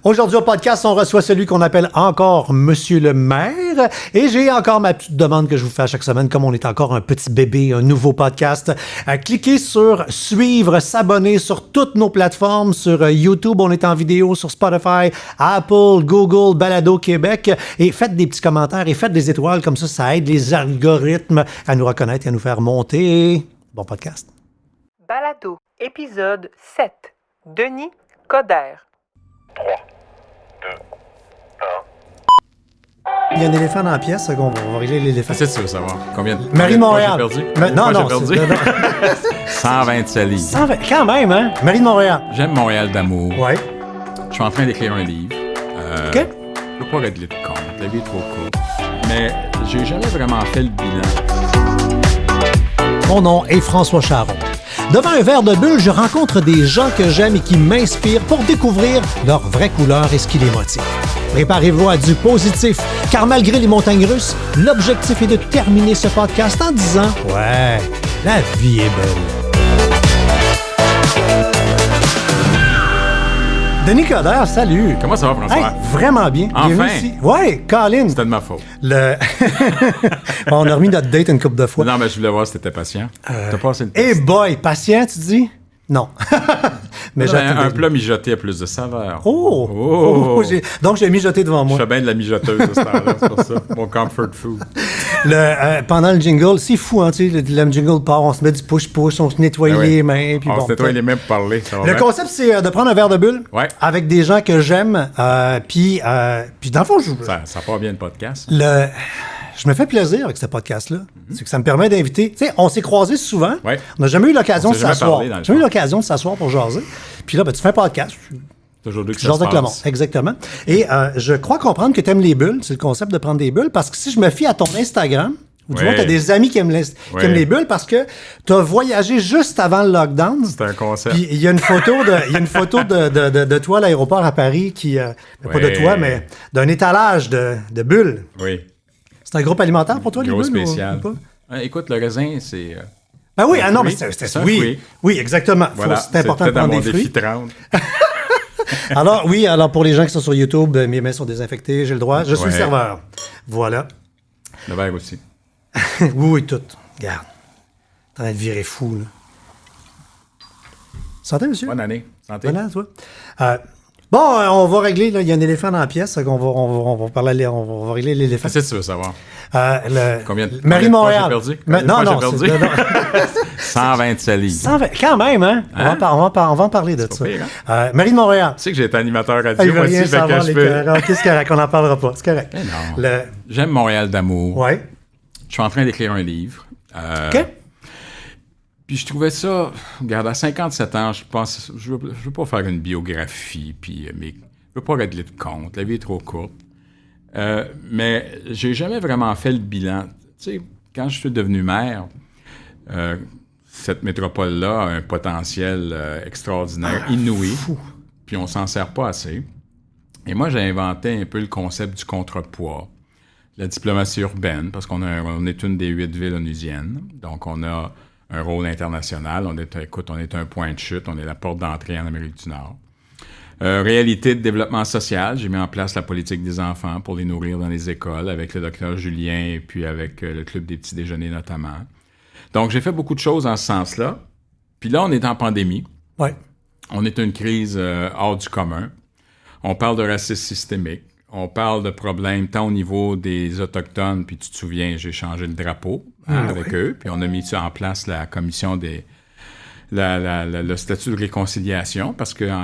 Aujourd'hui au podcast, on reçoit celui qu'on appelle encore Monsieur le maire. Et j'ai encore ma petite demande que je vous fais à chaque semaine, comme on est encore un petit bébé, un nouveau podcast. Cliquez sur suivre, s'abonner sur toutes nos plateformes. Sur YouTube, on est en vidéo, sur Spotify, Apple, Google, Balado Québec. Et faites des petits commentaires et faites des étoiles, comme ça aide les algorithmes à nous reconnaître et à nous faire monter. Bon podcast. Balado, épisode 7. Denis Coderre. 3, 2, 1. Il y a un éléphant dans la pièce, on va régler l'éléphant. C'est ça, tu veux savoir. Combien de Marie de Montréal. J'ai perdu? Non, j'ai perdu? 127 livres. 120, quand même, hein? Marie de Montréal. J'aime Montréal d'amour. Ouais. Je suis en train d'écrire un livre. OK. Je peux pas régler de compte. La vie est trop courte. Mais j'ai jamais vraiment fait le bilan. Mon nom est François Charon. Devant un verre de bulle, je rencontre des gens que j'aime et qui m'inspirent pour découvrir leur vraie couleur et ce qui les motive. Préparez-vous à du positif, car malgré les montagnes russes, l'objectif est de terminer ce podcast en disant « Ouais, la vie est belle ». Denis Coderre, salut! Comment ça va, François? Hey, vraiment bien. Enfin! Bienvenue ici. Ouais, Colin! C'était de ma faute. On a remis notre date une couple de fois. Non, mais je voulais voir si t'étais patient. T'as passé le Eh test. boy, patient, tu dis? Non. Mais j'ai Un plat mijoté a plus de saveur. Oh! Donc, j'ai mijoté devant Je moi. fais bien de la mijoteuse de ce temps-là, c'est pour ça. Mon comfort food. Pendant le jingle, c'est fou, hein, tu sais, le jingle part, on se met du push-push, on se nettoie Ah ouais. les mains. Puis On bon, se nettoie les mains pour parler. Ça va le bien? concept, c'est de prendre un verre de bulle Ouais. avec des gens que j'aime. Puis dans le fond, Ça part bien le podcast. je me fais plaisir avec ce podcast-là. C'est que ça me permet d'inviter. Tu sais, on s'est croisés souvent. Ouais. On n'a jamais eu l'occasion On de s'est jamais s'asseoir. parlé, dans le Jamais eu fond. l'occasion de s'asseoir pour jaser. Puis là, ben, tu fais un podcast. Toujours que ça Jase se avec le monde. passe. Exactement. Et je crois comprendre que tu aimes les bulles. C'est le concept de prendre des bulles. Parce que si je me fie à ton Instagram, où tu Ouais. vois, tu as des amis qui aiment les bulles parce que tu as voyagé juste avant le lockdown. C'est un concept. Puis il y a une photo de toi à l'aéroport à Paris qui, pas de Ouais. toi, mais d'un étalage de bulles. Oui. C'est un groupe alimentaire pour toi, les Gros bulles? spécial. Ou pas? Écoute, le raisin, c'est... Ben oui, un non, mais fruit. c'était C'est un oui. fruit. Oui, exactement. Voilà, C'est important de c'était dans prendre mon des défi fruits. 30. Alors pour les gens qui sont sur YouTube, mes mains sont désinfectées, j'ai le droit. Je suis le Ouais. serveur. Voilà. Le verre aussi. Oui, tout. Regarde. T'es en train de virer fou, là. Santé, monsieur? Bonne année. Santé. Bonne année, toi. On va régler, là, il y a un éléphant dans la pièce, on va parler, on va régler l'éléphant. C'est ça que tu veux savoir. Combien de Marie de fois Montréal. j'ai perdu? Non, Combien de non, fois j'ai perdu? 127 livres. 120, quand même, hein? Hein? On va en parler de C'est ça. pas pire, Marie de Montréal. Tu sais que j'ai été animateur Il radio veut aussi, rien fait que savoir, je les peux... cœurs. OK, c'est correct, on n'en parlera pas. C'est correct. Eh non. J'aime Montréal d'amour. Ouais. Je suis en train d'écrire un livre. OK. Puis je trouvais ça... Regarde, à 57 ans, je veux pas faire une biographie, puis mais je veux pas régler de compte. La vie est trop courte. Mais j'ai jamais vraiment fait le bilan. Tu sais, quand je suis devenu maire, cette métropole-là a un potentiel extraordinaire, inouï. Puis on s'en sert pas assez. Et moi, j'ai inventé un peu le concept du contrepoids, la diplomatie urbaine, parce on est une des 8 villes onusiennes. Donc, on a un rôle international. On est un point de chute. On est la porte d'entrée en Amérique du Nord. Réalité de développement social. J'ai mis en place la politique des enfants pour les nourrir dans les écoles avec le docteur Julien et puis avec le Club des petits déjeuners notamment. Donc, j'ai fait beaucoup de choses en ce sens-là. Puis là, on est en pandémie. Ouais. On est une crise hors du commun. On parle de racisme systémique. On parle de problèmes tant au niveau des Autochtones, puis tu te souviens, j'ai changé le drapeau avec eux, puis on a mis en place la commission le statut de réconciliation, parce qu'il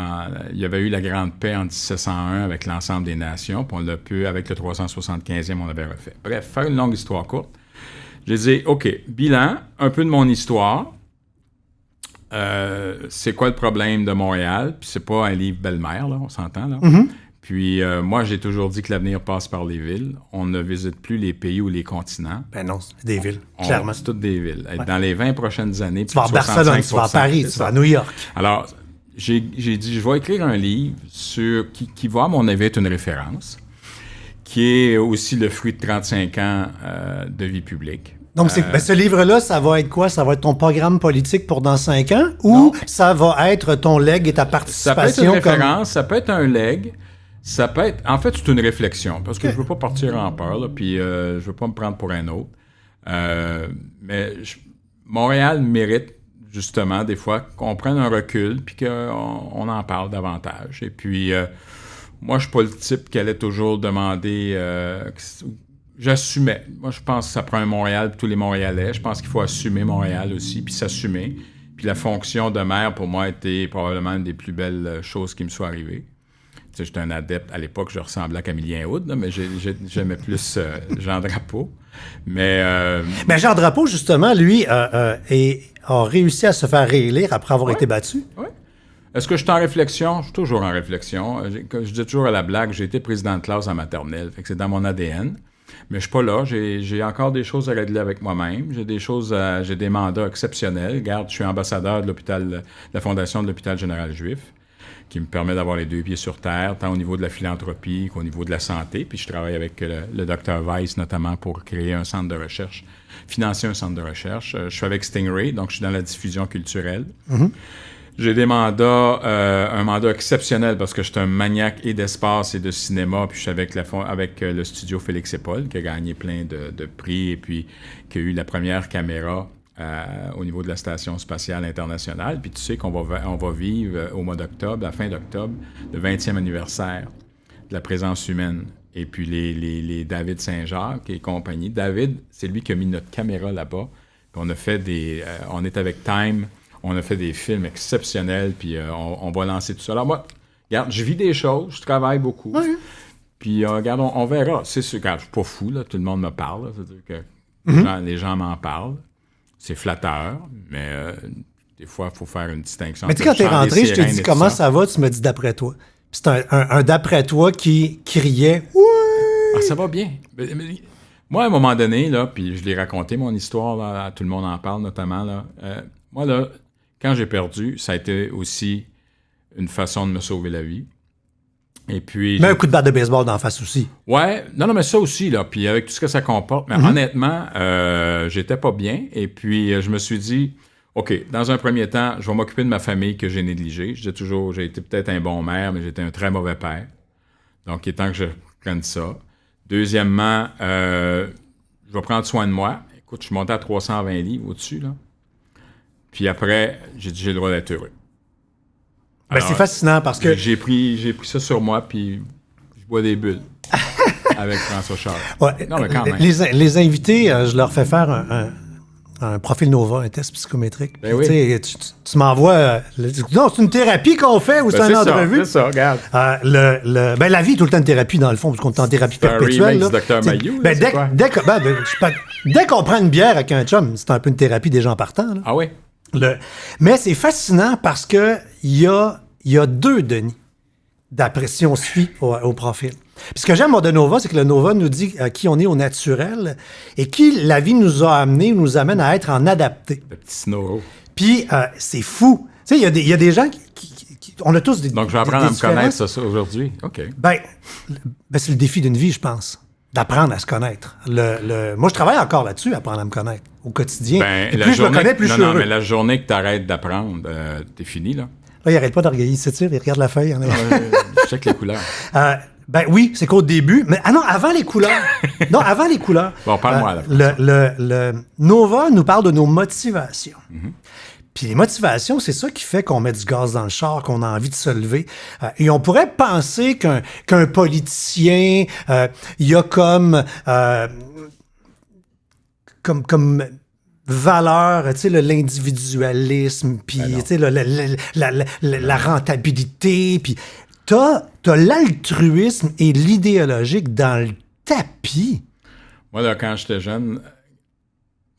y avait eu la Grande Paix en 1701 avec l'ensemble des nations, puis on l'a pu, avec le 375e, on l'avait refait. Bref, faire une longue histoire courte. J'ai dit, OK, bilan, un peu de mon histoire. C'est quoi le problème de Montréal? Puis c'est pas un livre belle-mère, là, on s'entend, là. Mm-hmm. Puis moi, j'ai toujours dit que l'avenir passe par les villes. On ne visite plus les pays ou les continents. Ben non, c'est des villes, clairement. C'est toutes des villes. Dans les 20 prochaines années, Tu vas à Barcelone, tu vas à Paris, tu vas à New York. Alors, j'ai dit, je vais écrire un livre qui va, à mon avis, être une référence, qui est aussi le fruit de 35 ans de vie publique. Donc, ce livre-là, ça va être quoi? Ça va être ton programme politique pour dans 5 ans? Ou ça va être ton leg et ta Ça peut être participation? une référence, ça peut être un leg. Ça peut être... En fait, c'est une réflexion, parce que je veux pas partir en peur, là, puis je veux pas me prendre pour un autre. Montréal mérite, justement, des fois, qu'on prenne un recul, puis qu'on en parle davantage. Et puis, moi, je suis pas le type qui allait toujours demander... J'assumais. Moi, je pense que ça prend un Montréal pour tous les Montréalais. Je pense qu'il faut assumer Montréal aussi, puis s'assumer. Puis la fonction de maire, pour moi, était probablement une des plus belles choses qui me soit arrivées. Tu sais, j'étais un adepte. À l'époque, je ressemblais à Camillien Hood, là, mais j'aimais plus Jean Drapeau. Mais Jean Drapeau, justement, lui, a réussi à se faire réélire après avoir été battu. Oui. Est-ce que je suis en réflexion? Je suis toujours en réflexion. Je dis toujours à la blague, j'ai été président de classe en maternelle. Fait que c'est dans mon ADN. Mais je suis pas là. J'ai encore des choses à régler avec moi-même. J'ai des mandats exceptionnels. Regarde, je suis ambassadeur de la Fondation de l'Hôpital Général Juif, qui me permet d'avoir les deux pieds sur terre, tant au niveau de la philanthropie qu'au niveau de la santé. Puis je travaille avec le Dr Weiss, notamment, pour créer un centre de recherche, financer un centre de recherche. Je suis avec Stingray, donc je suis dans la diffusion culturelle. Mm-hmm. J'ai des mandats, un mandat exceptionnel parce que je suis un maniaque et d'espace et de cinéma, puis je suis avec le studio Félix et Paul, qui a gagné plein de prix et puis qui a eu la première caméra au niveau de la Station spatiale internationale. Puis tu sais qu'on va vivre au mois d'octobre, à la fin d'octobre, le 20e anniversaire de la présence humaine. Et puis les David Saint-Jacques et compagnie. David, c'est lui qui a mis notre caméra là-bas. Puis on a fait on est avec Time. On a fait des films exceptionnels, puis on va lancer tout ça. Alors moi, regarde, je vis des choses, je travaille beaucoup. Oui. Puis regarde, on verra. C'est sûr, regarde, je suis pas fou, là, tout le monde me parle. C'est-à-dire que les gens m'en parlent. C'est flatteur, mais des fois, il faut faire une distinction. Mais tu sais, quand t'es rentré, je te dis comment ça va, tu me dis d'après toi. Puis c'est un d'après toi qui criait « Oui! » Ah, ça va bien. Moi, à un moment donné, là, puis je l'ai raconté, mon histoire, là, tout le monde en parle notamment, là. Moi, là, quand j'ai perdu, ça a été aussi une façon de me sauver la vie. Et puis... Mais un coup de batte de baseball d'en face aussi. Ouais, non, mais ça aussi, là, puis avec tout ce que ça comporte. Mais honnêtement, j'étais pas bien. Et puis, je me suis dit, OK, dans un premier temps, je vais m'occuper de ma famille que j'ai négligée. Je dis toujours, j'ai été peut-être un bon maire, mais j'étais un très mauvais père. Donc, il est temps que je prenne ça. Deuxièmement, je vais prendre soin de moi. Écoute, je suis monté à 320 livres au-dessus, là. Puis après, j'ai dit, j'ai le droit d'être heureux. Alors, c'est fascinant parce que... J'ai pris ça sur moi, puis je bois des bulles avec François Charles. Ouais, non, mais quand même. Les invités, je leur fais faire un profil Nova, un test psychométrique. Ben puis, oui. Tu m'envoies... non, c'est une thérapie qu'on fait ou c'est une entrevue? C'est ça, regarde. La vie est tout le temps une thérapie, dans le fond, parce qu'on est en thérapie perpétuelle. C'est un remake du Dr Mayou. Dès qu'on prend une bière avec un chum, c'est un peu une thérapie des gens partants. Là. Ah oui? Mais c'est fascinant parce que il y a deux Denis, d'après si on se fie au profil. Puis ce que j'aime de Nova, c'est que le Nova nous dit qui on est au naturel et qui la vie nous a amené, nous amène à être en adapté. Le petit Snow. Puis c'est fou. Tu sais, il y a des gens qui on a tous des Donc je vais apprendre à me connaître ça aujourd'hui. OK. Ben c'est le défi d'une vie, je pense. D'apprendre à se connaître. Moi, je travaille encore là-dessus, apprendre à me connaître au quotidien. Et plus je me connais, plus je suis heureux. Non, mais la journée que tu arrêtes d'apprendre, t'es fini, là. Là, il arrête pas de regarder, il s'étire, il regarde la feuille. Je check les couleurs. Oui, c'est qu'au début, mais avant les couleurs. Avant les couleurs. Bon, parle-moi à la fin. Le Nova nous parle de nos motivations. Mm-hmm. Puis les motivations, c'est ça qui fait qu'on met du gaz dans le char, qu'on a envie de se lever. Et on pourrait penser qu'un politicien, il y a comme valeur, tu sais, l'individualisme, puis tu sais, la rentabilité, puis t'as l'altruisme et l'idéologique dans le tapis. Moi, là, quand j'étais jeune...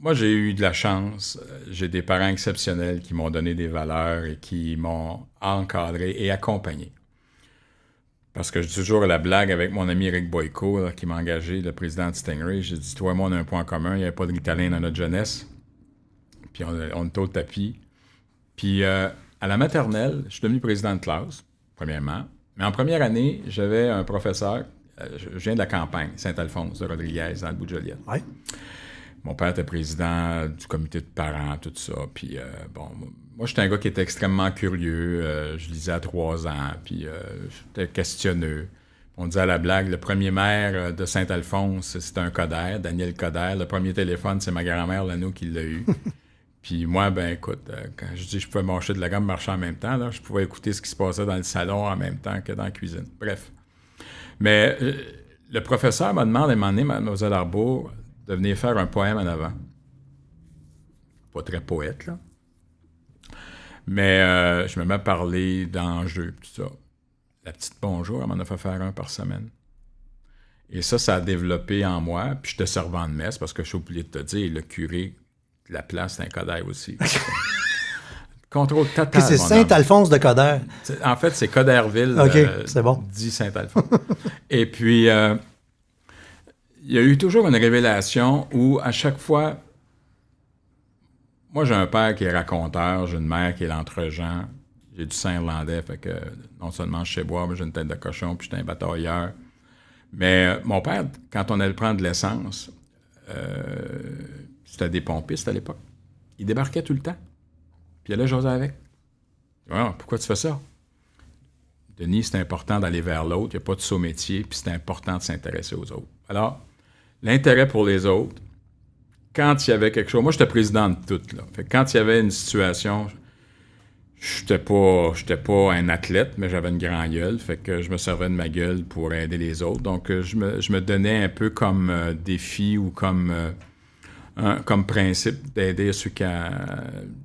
Moi, j'ai eu de la chance. J'ai des parents exceptionnels qui m'ont donné des valeurs et qui m'ont encadré et accompagné. Parce que je dis toujours la blague avec mon ami Eric Boyko, là, qui m'a engagé, le président de Stingray. J'ai dit, toi et moi, on a un point commun. Il n'y avait pas de Ritalin dans notre jeunesse. Puis on était au tapis. Puis à la maternelle, je suis devenu président de classe, premièrement. Mais en première année, j'avais un professeur, je viens de la campagne, Saint-Alphonse de Rodriguez, dans le bout de Joliette. Ouais. Mon père était président du comité de parents, tout ça. Puis, moi, j'étais un gars qui était extrêmement curieux. Je lisais à 3 ans, puis j'étais questionneux. On disait à la blague, le premier maire de Saint-Alphonse, c'était un Coderre, Daniel Coderre. Le premier téléphone, c'est ma grand-mère Lano qui l'a eu. Puis moi, ben écoute, quand je dis que je pouvais marcher de la gamme, marcher en même temps, là, je pouvais écouter ce qui se passait dans le salon en même temps que dans la cuisine. Bref. Mais le professeur me demande à un moment donné, Mlle Arbour, de venir faire un poème en avant. Pas très poète, là. Mais je me mets à parler d'enjeux, tout ça. La petite bonjour, elle m'en a fait faire un par semaine. Et ça a développé en moi. Puis j'étais servant de messe, parce que je suis oublié de te dire, le curé de la place, c'est un Coderre aussi. Contrôle total. Puis c'est Saint-Alphonse de Coderre. En fait, c'est Coderreville. OK, c'est bon. Dit Saint-Alphonse. Et puis, il y a eu toujours une révélation où, à chaque fois, moi, j'ai un père qui est raconteur, j'ai une mère qui est l'entre-gens, j'ai du sang irlandais, fait que non seulement je sais boire, mais j'ai une tête de cochon, puis j'étais un batailleur. Mais mon père, quand on allait prendre de l'essence, c'était des pompistes à l'époque, il débarquait tout le temps, puis il allait jaser avec. Ah, pourquoi tu fais ça? Denis, c'est important d'aller vers l'autre, il n'y a pas de saut-métier, puis c'est important de s'intéresser aux autres. Alors, l'intérêt pour les autres, quand il y avait quelque chose... Moi, j'étais président de tout, là. Fait que quand il y avait une situation... J'étais pas un athlète, mais j'avais une grande gueule. Fait que je me servais de ma gueule pour aider les autres. Donc, je me donnais un peu comme défi ou comme principe d'aider ceux qui...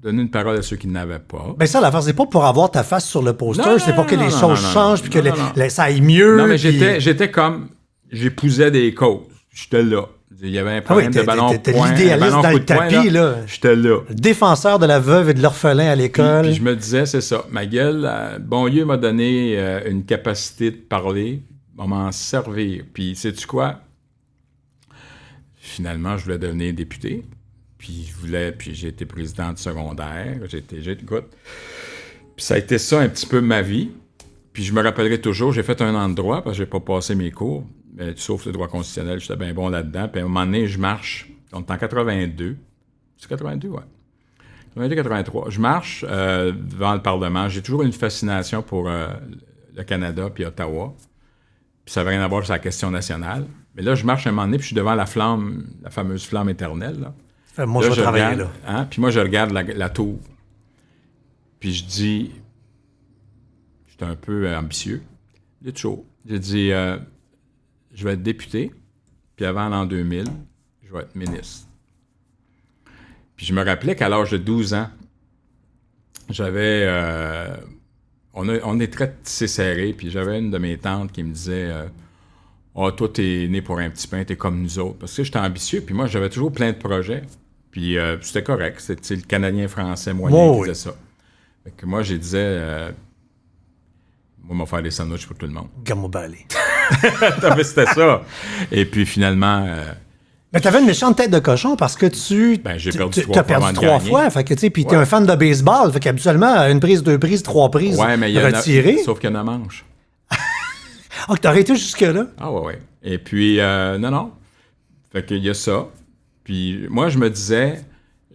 donner une parole à ceux qui n'avaient pas. Ben ça, l'affaire, c'est pas pour avoir ta face sur le poster, Non, c'est pour que les non, choses non, changent, puis que non. ça aille mieux. Non, mais puis... j'étais comme... J'épousais des causes. J'étais là. Il y avait un problème de ballon t'es point. l'idéaliste dans le tapis, là. J'étais là. Le défenseur de la veuve et de l'orphelin à l'école. Puis je me disais, c'est ça. Ma gueule, bon Dieu m'a donné une capacité de parler, va m'en servir. Puis, sais-tu quoi? Finalement, je voulais devenir député. Puis j'ai été président de secondaire. Écoute. Puis ça a été ça un petit peu ma vie. Puis je me rappellerai toujours, j'ai fait un an de droit parce que j'ai pas passé mes cours. Mais, sauf le droit constitutionnel, j'étais bien bon là-dedans. Puis à un moment donné, je marche. On est en 82. C'est 82, ouais. 82-83. Je marche devant le Parlement. J'ai toujours une fascination pour le Canada puis Ottawa. Puis ça n'avait rien à voir avec la question nationale. Mais là, je marche un moment donné, puis je suis devant la flamme, la fameuse flamme éternelle. Là. Moi, je vais travailler regarde, là. Puis moi, je regarde la tour. Puis je dis... J'étais un peu ambitieux. Il est chaud. J'ai dit... je vais être député, puis avant l'an 2000, je vais être ministre. Puis je me rappelais qu'à l'âge de 12 ans, j'avais... on est très tissé serré, puis j'avais une de mes tantes qui me disait toi, t'es né pour un petit pain, t'es comme nous autres. Parce que j'étais ambitieux, puis moi, j'avais toujours plein de projets. Puis c'était correct, c'était le Canadien-Français moyen qui disait ça. Fait que moi, je disais... moi, je vais faire des sandwichs pour tout le monde. Gamobali. C'était ça. Et puis finalement... mais t'avais une méchante tête de cochon parce que j'ai perdu t'as perdu trois fois. Fait que, tu sais, puis t'es un fan de baseball. Fait qu'habituellement, une prise, deux prises, trois prises retirées. Sauf qu'il y en a manche. Ah, que t'as arrêté jusque-là? Ah ouais. Et puis, non. Fait qu'il y a ça. Puis moi, je me disais,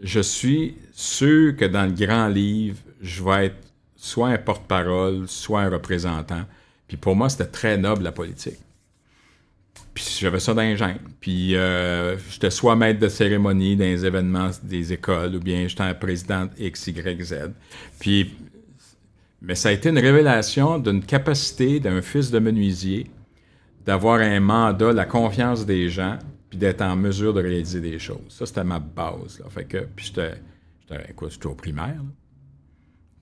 je suis sûr que dans le grand livre, je vais être soit un porte-parole, soit un représentant. Puis pour moi, c'était très noble, la politique. Puis j'avais ça dans les gènes. Puis j'étais soit maître de cérémonie dans les événements des écoles, ou bien j'étais un président X, Y, Z. Puis, mais ça a été une révélation d'une capacité d'un fils de menuisier d'avoir un mandat, la confiance des gens, puis d'être en mesure de réaliser des choses. Ça, c'était ma base. Là. Fait que, puis j'étais au primaire. Là.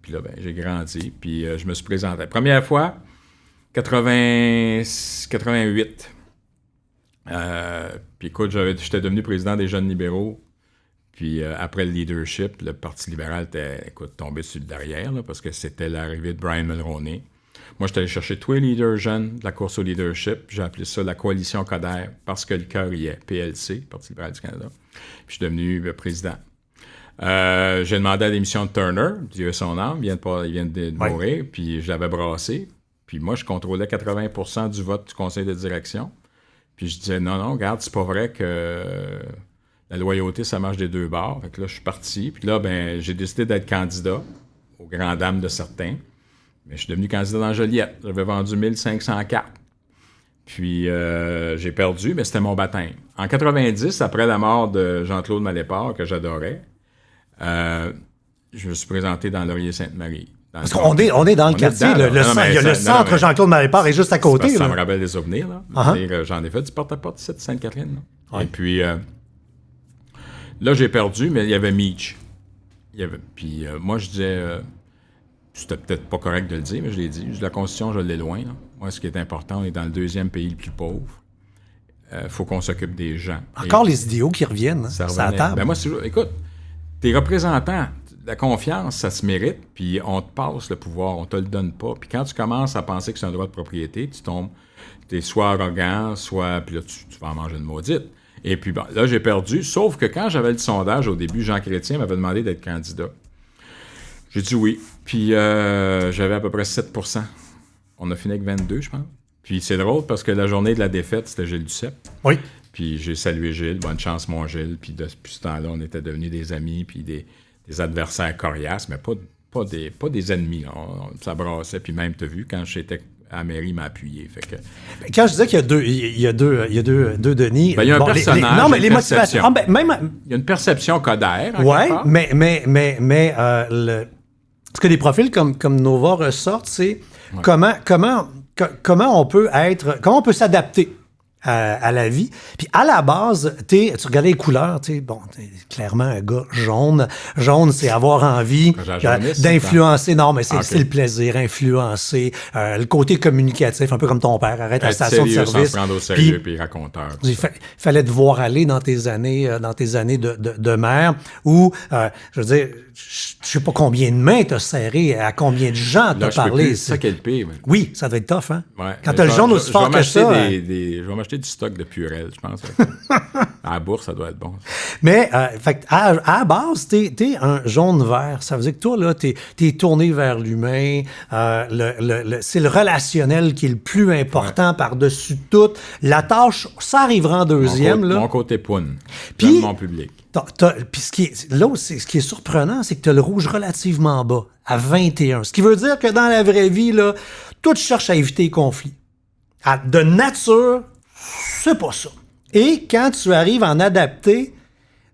Puis là, j'ai grandi, puis je me suis présenté. Première fois, 88. Puis écoute, j'étais devenu président des Jeunes libéraux. Puis après le leadership, le Parti libéral était tombé sur le derrière, là, parce que c'était l'arrivée de Brian Mulroney. Moi, j'étais allé chercher tous les leaders jeunes de la course au leadership. J'ai appelé ça la coalition Coderre parce que le cœur y est, PLC, Parti libéral du Canada. Puis je suis devenu président. J'ai demandé à l'émission de Turner, Dieu son âme, il vient de mourir, puis je l'avais brassé. Puis moi, je contrôlais 80% du vote du conseil de direction. Puis je disais, non, regarde, c'est pas vrai que la loyauté, ça marche des deux bords. Fait que là, je suis parti. Puis là, j'ai décidé d'être candidat, aux grandes dames de certains. Mais je suis devenu candidat dans Joliette. J'avais vendu 1500 cartes. Puis j'ai perdu, mais c'était mon baptême. En 90, après la mort de Jean-Claude Malépart, que j'adorais, je me suis présenté dans Laurier-Sainte-Marie. Parce qu'on est dans le quartier. Il y a le centre Jean-Claude Malépart est juste à côté. Ça me rappelle des souvenirs. Là. J'en ai fait du porte-à-porte ici de Sainte-Catherine. Ouais. Et puis, là, j'ai perdu, mais il y avait Meach. Puis moi, je disais, c'était peut-être pas correct de le dire, mais je l'ai dit. La Constitution, je l'ai loin. Là. Moi, ce qui est important, on est dans le 2e pays le plus pauvre. Faut qu'on s'occupe des gens. Encore les idéaux qui reviennent, hein, ça à table. Ben moi, écoute, tes représentants, la confiance, ça se mérite, puis on te passe le pouvoir, on te le donne pas. Puis quand tu commences à penser que c'est un droit de propriété, tu tombes, t'es soit arrogant, soit... Puis là, tu vas en manger une maudite. Et puis bon, là, j'ai perdu, sauf que quand j'avais le sondage au début, Jean Chrétien m'avait demandé d'être candidat. J'ai dit oui, puis j'avais à peu près 7%. On a fini avec 22, je pense. Puis c'est drôle parce que la journée de la défaite, c'était Gilles Duceppe. Oui. Puis j'ai salué Gilles, bonne chance mon Gilles, puis depuis ce temps-là, on était devenus des amis, puis des adversaires coriaces, mais pas des ennemis. Ça brassait, puis même, t'as vu, quand j'étais à la mairie, il m'a appuyé. Fait que... Quand je disais qu'il y a deux Denis... Ben, il y a un personnage, non, mais les motivations... Il y a une perception Coderre. Oui, mais ce que des profils comme Nova ressortent, c'est comment on peut s'adapter à la vie. Puis à la base, tu regardais les couleurs, t'es clairement un gars jaune. Jaune, c'est avoir envie d'influencer. Non, mais c'est le plaisir, influencer. Le côté communicatif, un peu comme ton père, arrête à la station de service. Sans se prendre au sérieux, puis raconteur. Il fallait te voir aller dans tes années de mère, où, je veux dire, je sais pas combien de mains t'as serré, à combien de gens t'as parlé. C'est ça qui est le pire. Mais... Oui, ça doit être tough, hein? Ouais. Quand t'as le jaune aussi fort que ça. Je vais m'acheter du stock de Purel, je pense. À la bourse, ça doit être bon. Mais, à la base, t'es un jaune-vert. Ça veut dire que toi, là, t'es tourné vers l'humain. C'est le relationnel qui est le plus important par-dessus tout. La tâche, ça arrivera en deuxième. Mon côté poune. Puis, mon public. Puis ce qui est surprenant, c'est que tu as le rouge relativement bas, à 21. Ce qui veut dire que dans la vraie vie, là, toi, tu cherches à éviter les conflits. De nature, c'est pas ça. Et quand tu arrives en adapté,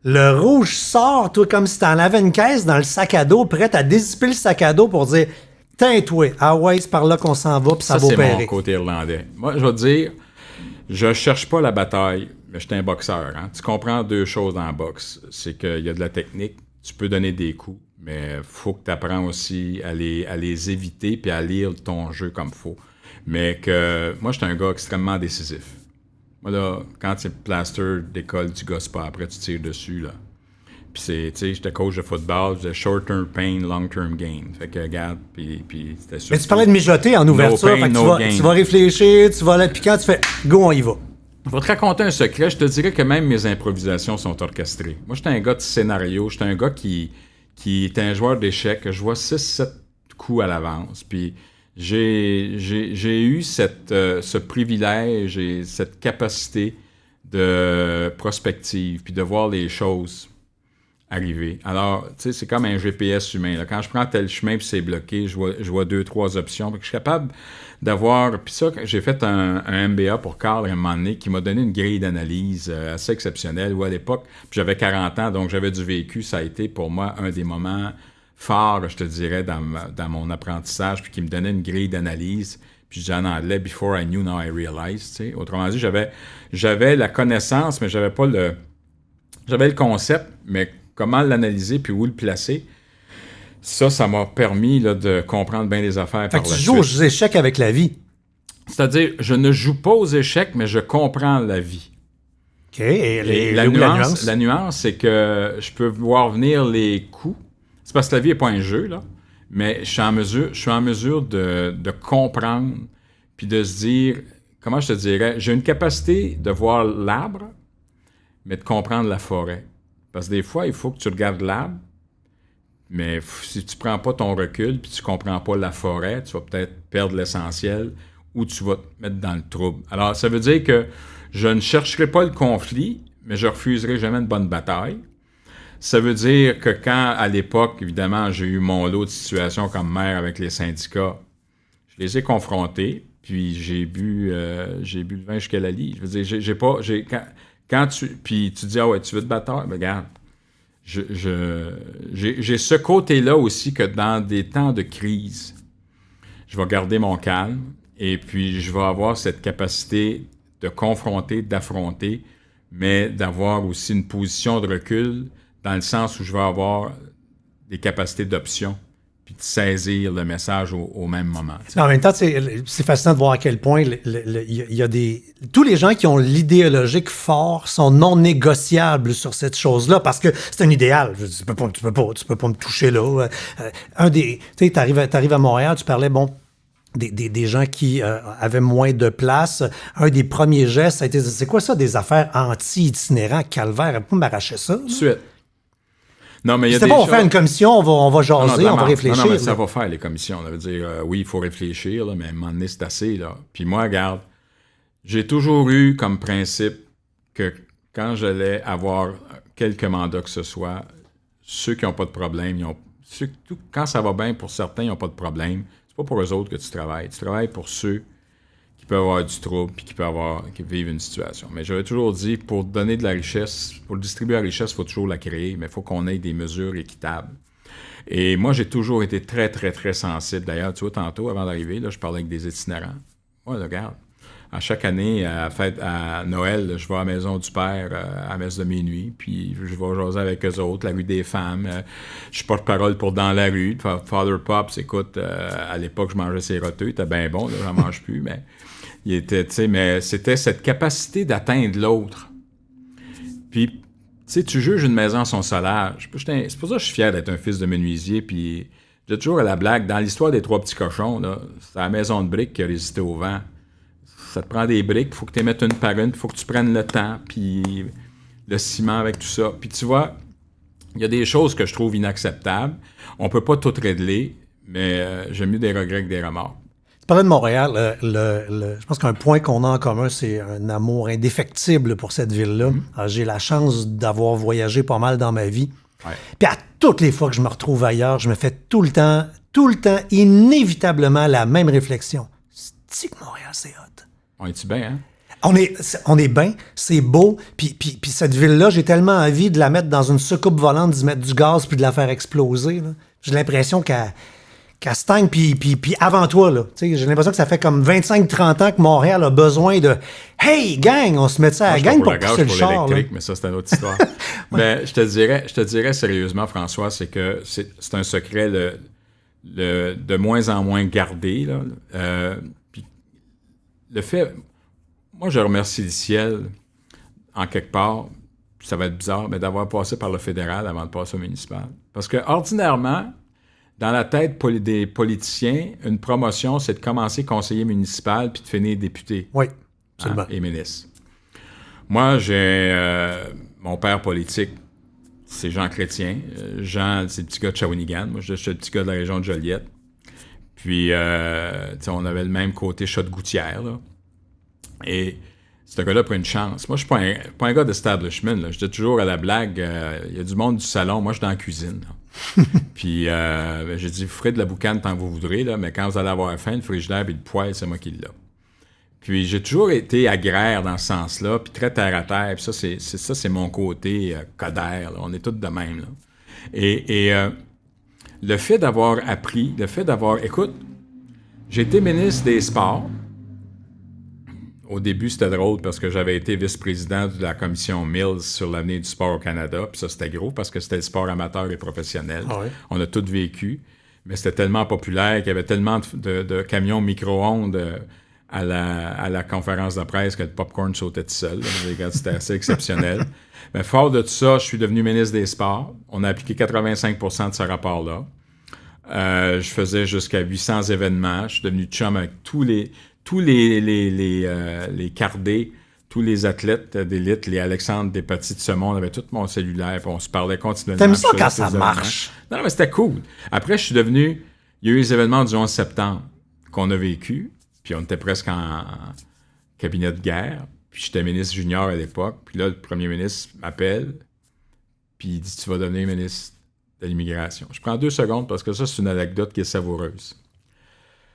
le rouge sort, toi, comme si t'en avais une caisse dans le sac à dos, prête à dézipper le sac à dos pour dire « Tain-toi, ah ouais, c'est par là qu'on s'en va, puis ça va opérer. » C'est mon côté irlandais. Moi, je vais te dire, je cherche pas la bataille, mais je suis un boxeur. Hein? Tu comprends deux choses dans la boxe. C'est qu'il y a de la technique, tu peux donner des coups, mais il faut que tu apprennes aussi à les éviter puis à lire ton jeu comme il faut. Mais que moi, je suis un gars extrêmement décisif. Moi, là, quand c'est plaster d'école, tu gosses pas. Après, tu tires dessus, là. Puis tu sais, j'étais coach de football, je disais short-term pain, long-term gain. Fait que, regarde, puis c'était sûr. Mais tu parlais de mijoter en ouverture. No pain, no gain. Tu vas réfléchir, tu vas là, puis quand tu fais go, on y va. Je vais te raconter un secret. Je te dirais que même mes improvisations sont orchestrées. Moi, j'étais un gars de scénario. J'étais un gars qui était un joueur d'échecs. Je vois 6-7 coups à l'avance. Puis j'ai eu ce privilège et cette capacité de prospective, puis de voir les choses arriver. Alors, tu sais, c'est comme un GPS humain. Là. Quand je prends tel chemin puis c'est bloqué, je vois 2-3 options. Puis je suis capable d'avoir... Puis ça, j'ai fait un MBA pour Carl à un moment donné qui m'a donné une grille d'analyse assez exceptionnelle, où à l'époque, puis j'avais 40 ans, donc j'avais du vécu. Ça a été pour moi un des moments forts, je te dirais, dans mon apprentissage, puis qui me donnait une grille d'analyse. Puis je dis en anglais « Before I knew, now I realized ». Tu sais. Autrement dit, j'avais la connaissance, mais j'avais pas le... J'avais le concept, mais comment l'analyser puis où le placer, ça m'a permis là, de comprendre bien des affaires par la suite. Tu joues aux échecs avec la vie. C'est-à-dire, je ne joue pas aux échecs, mais je comprends la vie. OK. Et la nuance, c'est que je peux voir venir les coups. C'est parce que la vie n'est pas un jeu, là, mais je suis en mesure de comprendre puis de se dire, comment je te dirais, j'ai une capacité de voir l'arbre, mais de comprendre la forêt. Parce que des fois, il faut que tu regardes l'arbre, mais si tu ne prends pas ton recul puis tu ne comprends pas la forêt, tu vas peut-être perdre l'essentiel ou tu vas te mettre dans le trouble. Alors, ça veut dire que je ne chercherai pas le conflit, mais je refuserai jamais une bonne bataille. Ça veut dire que quand, à l'époque, évidemment, j'ai eu mon lot de situations comme maire avec les syndicats, je les ai confrontés, puis j'ai bu le vin jusqu'à la lie. Je veux dire, j'ai pas... Quand puis tu dis, ah ouais, tu veux te battre? Ben, regarde, j'ai ce côté-là aussi que dans des temps de crise, je vais garder mon calme et puis je vais avoir cette capacité de confronter, d'affronter, mais d'avoir aussi une position de recul dans le sens où je vais avoir des capacités d'option puis de saisir le message au même moment. En même temps, c'est fascinant de voir à quel point il y a tous les gens qui ont l'idéologique fort sont non négociables sur cette chose-là parce que c'est un idéal. Tu peux pas me toucher là. Tu arrives à Montréal, tu parlais, des gens qui avaient moins de place. Un des premiers gestes, ça a été, c'est quoi ça, des affaires anti-itinérants, calvaire, pas m'arracher ça? Tout de suite. Non, mais il y a c'était des pas, on choses... va faire une commission, on va jaser, on va réfléchir. Non, mais ça va faire, les commissions. Ça veut dire, oui, il faut réfléchir, là, mais à un moment donné, c'est assez. Là. Puis moi, regarde, j'ai toujours eu comme principe que quand j'allais avoir quelques mandats que ce soit, ceux qui n'ont pas de problème, quand ça va bien pour certains, ils n'ont pas de problème. C'est pas pour eux autres que tu travailles. Tu travailles pour ceux qui peuvent avoir du trouble puis qui vivent une situation. Mais j'avais toujours dit, pour donner de la richesse, pour distribuer la richesse, il faut toujours la créer, mais il faut qu'on ait des mesures équitables. Et moi, j'ai toujours été très, très, très sensible. D'ailleurs, tu vois, tantôt, avant d'arriver, là, je parlais avec des itinérants. Moi, regarde, à chaque année, à Noël, je vais à la Maison du Père à la messe de minuit, puis je vais jaser avec eux autres, la rue des femmes. Je suis porte-parole pour Dans la rue. Father Pops, écoute, à l'époque, je mangeais ses roteux, il était bien bon, là, j'en mange plus, mais... mais c'était cette capacité d'atteindre l'autre. Puis, tu juges une maison à son solage. C'est pour ça que je suis fier d'être un fils de menuisier. Puis, j'ai toujours à la blague, dans l'histoire des 3 petits cochons, là, c'est la maison de briques qui a résisté au vent. Ça te prend des briques, il faut que tu les mettes une par une, il faut que tu prennes le temps, puis le ciment avec tout ça. Puis, tu vois, il y a des choses que je trouve inacceptables. On peut pas tout régler, mais j'aime mieux des regrets que des remords. Tu parlais de Montréal, je pense qu'un point qu'on a en commun, c'est un amour indéfectible pour cette ville-là. Alors, j'ai la chance d'avoir voyagé pas mal dans ma vie. Ouais. Puis à toutes les fois que je me retrouve ailleurs, je me fais tout le temps, inévitablement la même réflexion. C'est que Montréal, c'est hot. On est-tu bien, hein? On est bien, c'est beau, puis cette ville-là, j'ai tellement envie de la mettre dans une soucoupe volante, d'y mettre du gaz puis de la faire exploser. Là. J'ai l'impression qu'elle stagne, puis avant toi, là. J'ai l'impression que ça fait comme 25-30 ans que Montréal a besoin de « Hey, gang, on se met ça à la gang pour pousser le char. » l'électrique, mais ça, c'est une autre histoire. Mais je te dirais sérieusement, François, c'est que c'est un secret de moins en moins gardé. Là. Puis le fait... Moi, je remercie le ciel, en quelque part, puis ça va être bizarre, mais d'avoir passé par le fédéral avant de passer au municipal. Parce que, ordinairement, dans la tête des politiciens, une promotion, c'est de commencer conseiller municipal puis de finir député. Oui, absolument. Et ministre. Moi, j'ai... mon père politique, c'est Jean Chrétien. Jean, c'est le petit gars de Shawinigan. Moi, je suis le petit gars de la région de Joliette. Puis, on avait le même côté chat de gouttière, là. Et ce gars-là a pris une chance. Moi, je ne suis pas un gars d'establishment. Là. Je dis toujours à la blague, il y a du monde du salon. Moi, je suis dans la cuisine. Puis, j'ai dit, vous ferez de la boucane tant que vous voudrez, là, mais quand vous allez avoir faim, le frigidaire et le poêle, c'est moi qui l'ai. Puis, j'ai toujours été agraire dans ce sens-là, puis très terre-à-terre. Puis ça, c'est mon côté Coderre. On est tous de même. Là. Et le fait d'avoir appris, Écoute, j'ai été ministre des Sports. Au début, c'était drôle parce que j'avais été vice-président de la commission Mills sur l'avenir du sport au Canada. Puis ça, c'était gros parce que c'était le sport amateur et professionnel. Ah ouais. On a tous vécu. Mais c'était tellement populaire qu'il y avait tellement de camions micro-ondes à la conférence de presse que le popcorn sautait tout seul. C'était assez exceptionnel. Mais fort de tout ça, je suis devenu ministre des Sports. On a appliqué 85% de ce rapport-là. Je faisais jusqu'à 800 événements. Je suis devenu chum avec tous les cardés, tous les athlètes d'élite, les Alexandre Despatie de ce monde, avaient tout mon cellulaire, puis on se parlait continuellement. T'aimes ça quand ça marche? Non, mais c'était cool. Après, il y a eu les événements du 11 septembre qu'on a vécu, puis on était presque en cabinet de guerre, puis j'étais ministre junior à l'époque, puis là, le premier ministre m'appelle, puis il dit « Tu vas devenir ministre de l'immigration ». Je prends 2 secondes parce que ça, c'est une anecdote qui est savoureuse.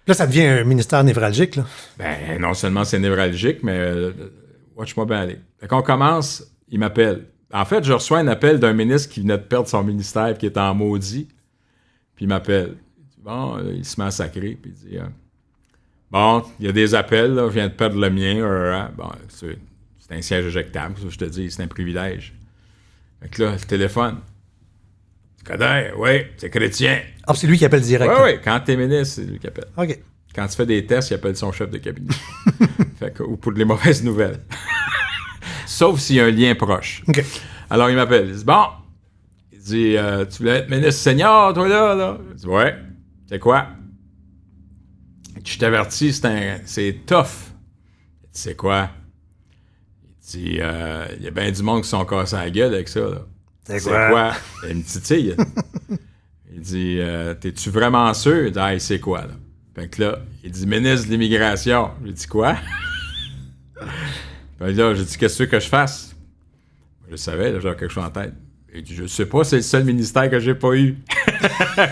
Là, ça devient un ministère névralgique, là. Ben, non seulement c'est névralgique, mais watch-moi bien aller. Fait qu'on commence, il m'appelle. En fait, je reçois un appel d'un ministre qui venait de perdre son ministère, qui était en maudit. Puis il m'appelle. Bon, il se met à sacrer, puis il dit bon, il y a des appels, là, je viens de perdre le mien. Bon, c'est un siège éjectable, ça, je te dis, c'est un privilège. Fait que là, le téléphone. Coder, oui, c'est chrétien. Ah, c'est lui qui appelle direct. Oui, quand t'es ministre, c'est lui qui appelle. OK. Quand tu fais des tests, il appelle son chef de cabinet. Fait que, ou pour les mauvaises nouvelles. Sauf s'il y a un lien proche. OK. Alors, il m'appelle. Il dit, bon. Il dit, tu voulais être ministre senior, toi, là? Je dis, ouais. C'est quoi? Je t'avertis, c'est tough. Il dit, c'est quoi? Il dit, il y a bien du monde qui sont cassés la gueule avec ça, là. C'est quoi? Il me titille. Il dit, t'es-tu vraiment sûr? Il dit, ah, c'est quoi, là? Fait que là, il dit, ministre de l'Immigration. J'ai dit, quoi? Puis là, j'ai dit, qu'est-ce que je fasse? Je savais, là, j'avais quelque chose en tête. Il dit, je sais pas, c'est le seul ministère que j'ai pas eu.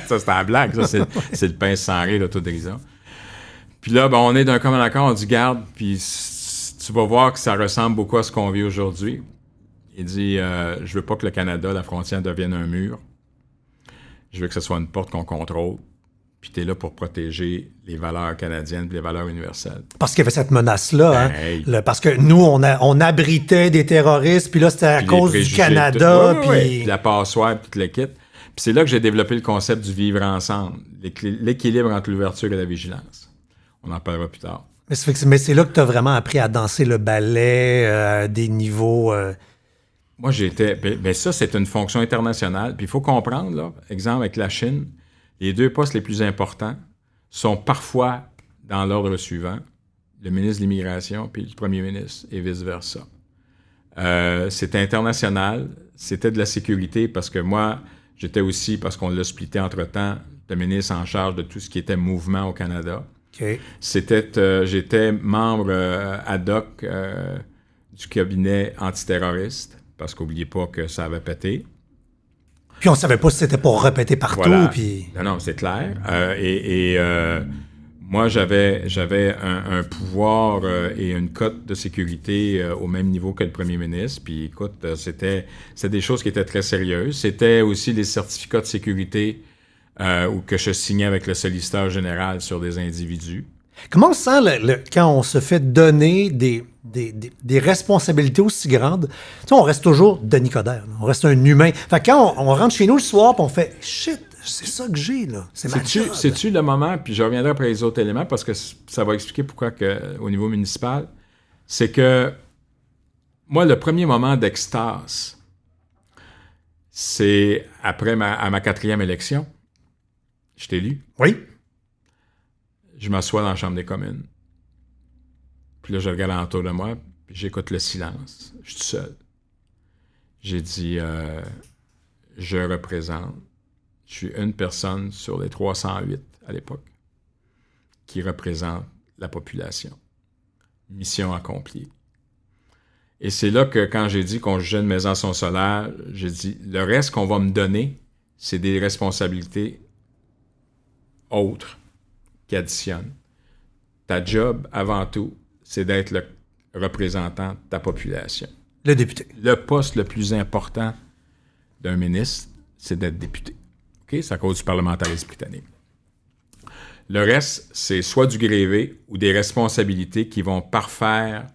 Ça, c'était la blague. Ça, c'est le pince sans rire, l'autodérision. Puis là, ben, on est d'un commun accord, on dit, garde, puis tu vas voir que ça ressemble beaucoup à ce qu'on vit aujourd'hui. Il dit, je veux pas que le Canada, la frontière, devienne un mur. Je veux que ce soit une porte qu'on contrôle. Puis t'es là pour protéger les valeurs canadiennes et les valeurs universelles. Parce qu'il y avait cette menace-là. Ben, hey. Parce que nous, on abritait des terroristes, puis là, c'était à cause du Canada. Puis la passoire, puis tout le kit. Puis c'est là que j'ai développé le concept du vivre ensemble, l'équilibre entre l'ouverture et la vigilance. On en parlera plus tard. Mais c'est là que tu as vraiment appris à danser le ballet à des niveaux... Moi, ça, c'est une fonction internationale. Puis il faut comprendre, là, exemple avec la Chine, les deux postes les plus importants sont parfois dans l'ordre suivant, le ministre de l'Immigration puis le premier ministre, et vice-versa. C'était international, c'était de la sécurité, parce que moi, j'étais aussi, parce qu'on l'a splitté entre-temps, le ministre en charge de tout ce qui était mouvement au Canada. Okay. J'étais membre ad hoc du cabinet antiterroriste, parce qu'oubliez pas que ça avait pété. Puis on savait pas si c'était pour répéter partout. Voilà. Puis... Non, c'est clair. Moi, j'avais un pouvoir et une cote de sécurité au même niveau que le premier ministre. Puis écoute, c'était des choses qui étaient très sérieuses. C'était aussi les certificats de sécurité que je signais avec le solliciteur général sur des individus. Comment on sent quand on se fait donner des responsabilités aussi grandes? Tu sais, on reste toujours Denis Coderre. On reste un humain. Fait que quand on rentre chez nous le soir, puis on fait « Shit, c'est ça que j'ai, là. C'est ma job. » C'est-tu le moment, puis je reviendrai après les autres éléments, parce que ça va expliquer pourquoi au niveau municipal, c'est que moi, le premier moment d'extase, c'est après à ma 4e élection. Je t'ai élu. Oui. Je m'assois dans la Chambre des communes. Puis là, je regarde autour de moi, puis j'écoute le silence. Je suis tout seul. J'ai dit, je représente, je suis une personne sur les 308 à l'époque qui représente la population. Mission accomplie. Et c'est là que quand j'ai dit qu'on jugeait une maison son solaire, j'ai dit, le reste qu'on va me donner, c'est des responsabilités autres qui additionnent. Ta job, avant tout, c'est d'être le représentant de ta population. Le député. Le poste le plus important d'un ministre, c'est d'être député. OK? C'est à cause du parlementarisme britannique. Le reste, c'est soit du grévé ou des responsabilités qui vont parfaire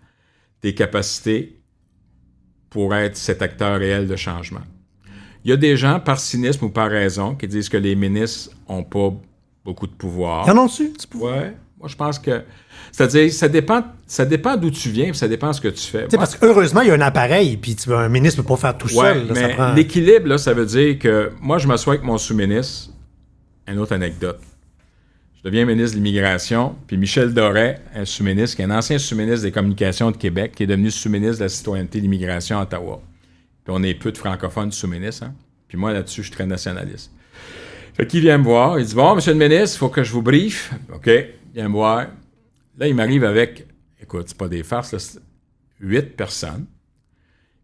tes capacités pour être cet acteur réel de changement. Il y a des gens, par cynisme ou par raison, qui disent que les ministres n'ont pas beaucoup de pouvoir. Y en ont-tu, du pouvoir? Ouais. Moi, je pense que... C'est-à-dire, ça dépend d'où tu viens, puis ça dépend de ce que tu fais. Parce qu'heureusement, il y a un appareil, puis un ministre ne peut pas faire tout seul. Là, mais ça prend... l'équilibre, là, ça veut dire que moi, je m'assois avec mon sous-ministre. Une autre anecdote. Je deviens ministre de l'Immigration, puis Michel Doré, un sous-ministre, qui est un ancien sous-ministre des Communications de Québec, qui est devenu sous-ministre de la Citoyenneté et de l'Immigration à Ottawa. Puis on est peu de francophones sous-ministres, hein? Puis moi, là-dessus, je suis très nationaliste. Fait qu'il vient me voir, il dit « Bon, monsieur le ministre, il faut que je vous briefe. » OK, il vient me voir. Là, il m'arrive avec, écoute, c'est pas des farces, là, 8 personnes.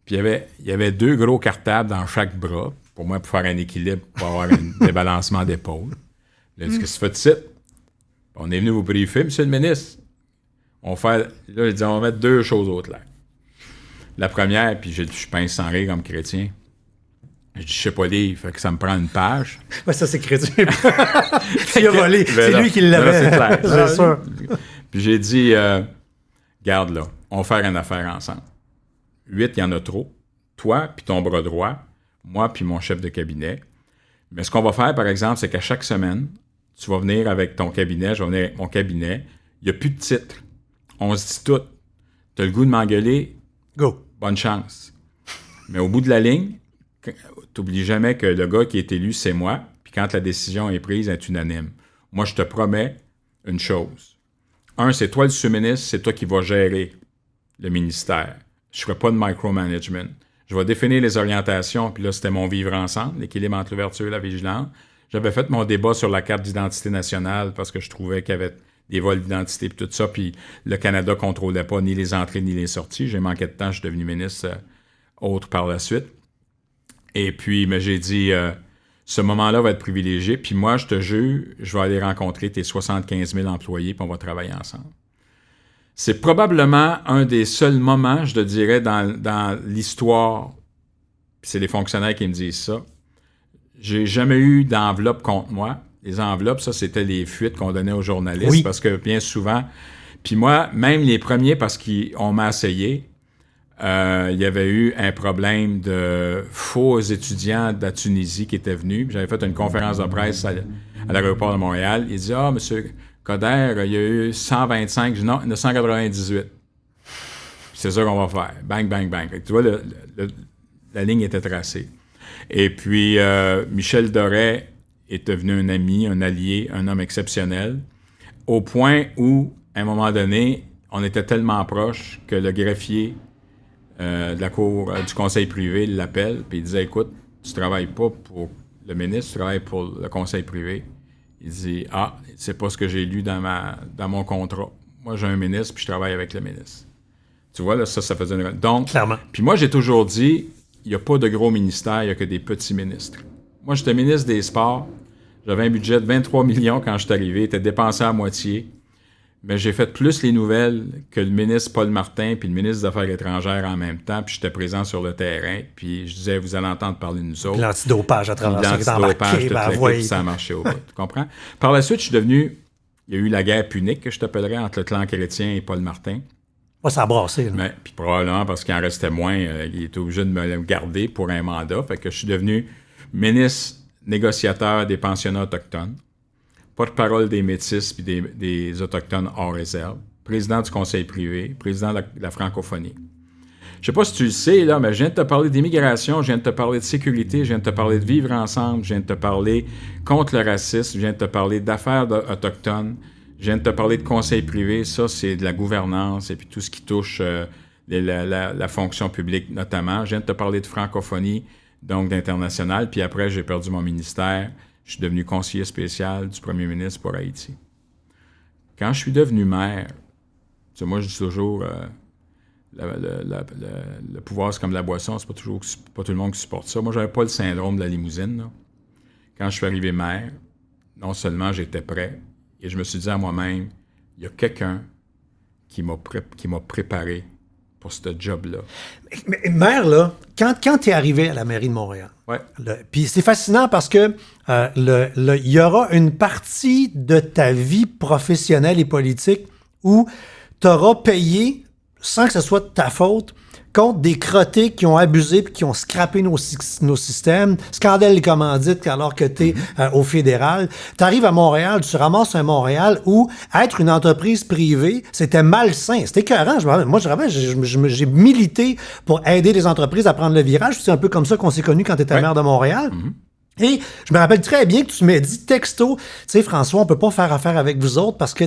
Puis il y avait 2 gros cartables dans chaque bras, pour moi, pour faire un équilibre, pour avoir un débalancement d'épaule. Il a dit « Qu'est-ce que tu fais de site? » On est venu vous briefer, monsieur le ministre. Là, il dit, on va mettre 2 choses au clair. La première, puis je pince sans rire comme chrétien. Je dis, je sais pas lire, fait que ça me prend une page. Ouais, ça, c'est chrétien. Il a volé. C'est lui qui l'avait. C'est clair. C'est sûr. Puis j'ai dit, garde là, on va faire une affaire ensemble. 8, il y en a trop. Toi, puis ton bras droit, moi, puis mon chef de cabinet. Mais ce qu'on va faire, par exemple, c'est qu'à chaque semaine, tu vas venir avec ton cabinet, je vais venir avec mon cabinet. Il n'y a plus de titre. On se dit tout. Tu as le goût de m'engueuler? Go. Bonne chance. Mais au bout de la ligne, t'oublies jamais que le gars qui est élu, c'est moi. Puis quand la décision est prise, elle est unanime. Moi, je te promets une chose. 1, c'est toi le sous-ministre, c'est toi qui vas gérer le ministère. Je ne ferai pas de micromanagement. Je vais définir les orientations, puis là, c'était mon vivre ensemble, l'équilibre entre l'ouverture et la vigilance. J'avais fait mon débat sur la carte d'identité nationale parce que je trouvais qu'il y avait des vols d'identité et tout ça, puis le Canada ne contrôlait pas ni les entrées ni les sorties. J'ai manqué de temps, je suis devenu ministre autre par la suite. Et puis, mais j'ai dit, ce moment-là va être privilégié, puis moi, je te jure, je vais aller rencontrer tes 75 000 employés, puis on va travailler ensemble. C'est probablement un des seuls moments, je te dirais, dans l'histoire, puis c'est les fonctionnaires qui me disent ça, j'ai jamais eu d'enveloppe contre moi. Les enveloppes, ça, c'était les fuites qu'on donnait aux journalistes, parce que bien souvent, puis moi, même les premiers, parce qu'on m'a essayé, il y avait eu un problème de faux étudiants de la Tunisie qui étaient venus. J'avais fait une conférence de presse à l'aéroport de Montréal. Il dit « Ah, monsieur Coderre, il y a eu 125. » Je dis « Non, il y en a 198. » C'est ça qu'on va faire. Bang, bang, bang. Tu vois, la ligne était tracée. Et puis, Michel Doré est devenu un ami, un allié, un homme exceptionnel, au point où, à un moment donné, on était tellement proches que le greffier de la cour du conseil privé l'appelle, puis il disait « Écoute, tu travailles pas pour le ministre, tu travailles pour le conseil privé. » Il dit « Ah, c'est pas ce que j'ai lu dans mon contrat. Moi, j'ai un ministre, puis je travaille avec le ministre. » Tu vois, là, ça faisait une... Donc, clairement. Puis moi, j'ai toujours dit, il n'y a pas de gros ministères, il n'y a que des petits ministres. Moi, j'étais ministre des Sports. J'avais un budget de 23 millions quand je suis arrivé, était dépensé à moitié. Mais j'ai fait plus les nouvelles que le ministre Paul Martin puis le ministre des Affaires étrangères en même temps, puis j'étais présent sur le terrain, puis je disais, vous allez entendre parler de nous autres. L'antidopage à travers ça, l'antidopage, puis ça a marché au bout. Tu comprends? Par la suite, je suis devenu... Il y a eu la guerre punique, que je t'appellerais, entre le clan chrétien et Paul Martin. Ouais, ça a brassé. Mais, puis probablement parce qu'il en restait moins, il était obligé de me garder pour un mandat. Fait que je suis devenu ministre négociateur des pensionnats autochtones, porte-parole des Métis puis des Autochtones hors réserve, président du conseil privé, président de la francophonie. Je sais pas si tu le sais, là, mais je viens de te parler d'immigration, je viens de te parler de sécurité, je viens de te parler de vivre ensemble, je viens de te parler contre le racisme, je viens de te parler d'affaires autochtones, je viens de te parler de conseil privé. Ça, c'est de la gouvernance et puis tout ce qui touche la fonction publique notamment. Je viens de te parler de francophonie, donc d'international. Puis après, j'ai perdu mon ministère. Je suis devenu conseiller spécial du premier ministre pour Haïti. Quand je suis devenu maire, tu sais, moi, je dis toujours, le pouvoir, c'est comme la boisson, c'est pas tout le monde qui supporte ça. Moi, j'avais pas le syndrome de la limousine, là. Quand je suis arrivé maire, non seulement j'étais prêt, et je me suis dit à moi-même, il y a quelqu'un qui m'a préparé pour ce job-là. Mais maire, là, quand tu es arrivé à la mairie de Montréal, ouais. Puis c'est fascinant parce que il y aura une partie de ta vie professionnelle et politique où tu auras payé, sans que ce soit de ta faute, contre des crottés qui ont abusé et qui ont scrappé nos systèmes, scandale les commandites alors que tu es au fédéral. Tu arrives à Montréal, tu ramasses un Montréal où être une entreprise privée, c'était malsain. C'était écœurant. J'ai milité pour aider les entreprises à prendre le virage. C'est un peu comme ça qu'on s'est connus quand tu étais maire de Montréal. Mm-hmm. Et je me rappelle très bien que tu m'as dit texto, tu sais, François, on peut pas faire affaire avec vous autres parce que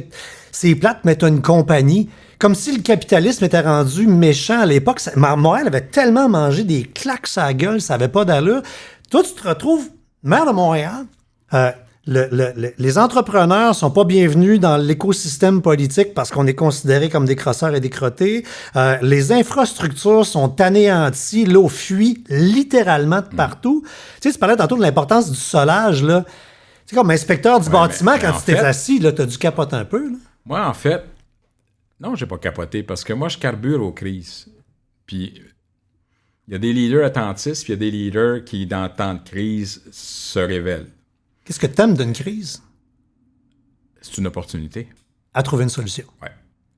c'est plate, mais tu as une compagnie. Comme si le capitalisme était rendu méchant à l'époque. Montréal avait tellement mangé des claques à la gueule, ça n'avait pas d'allure. Toi, tu te retrouves maire de Montréal. Les entrepreneurs sont pas bienvenus dans l'écosystème politique parce qu'on est considéré comme des crosseurs et des crottés. Les infrastructures sont anéanties. L'eau fuit littéralement de partout. Tu sais, tu parlais tantôt de l'importance du solage, là. C'est comme inspecteur du bâtiment, mais quand en tu t'es fait- assis, là, t'as dû capoter un peu. Là. Moi, en fait, non, j'ai pas capoté parce que moi, je carbure aux crises. Puis, il y a des leaders attentistes, puis il y a des leaders qui, dans le temps de crise, se révèlent. Qu'est-ce que t'aimes d'une crise? C'est une opportunité. À trouver une solution. Ouais.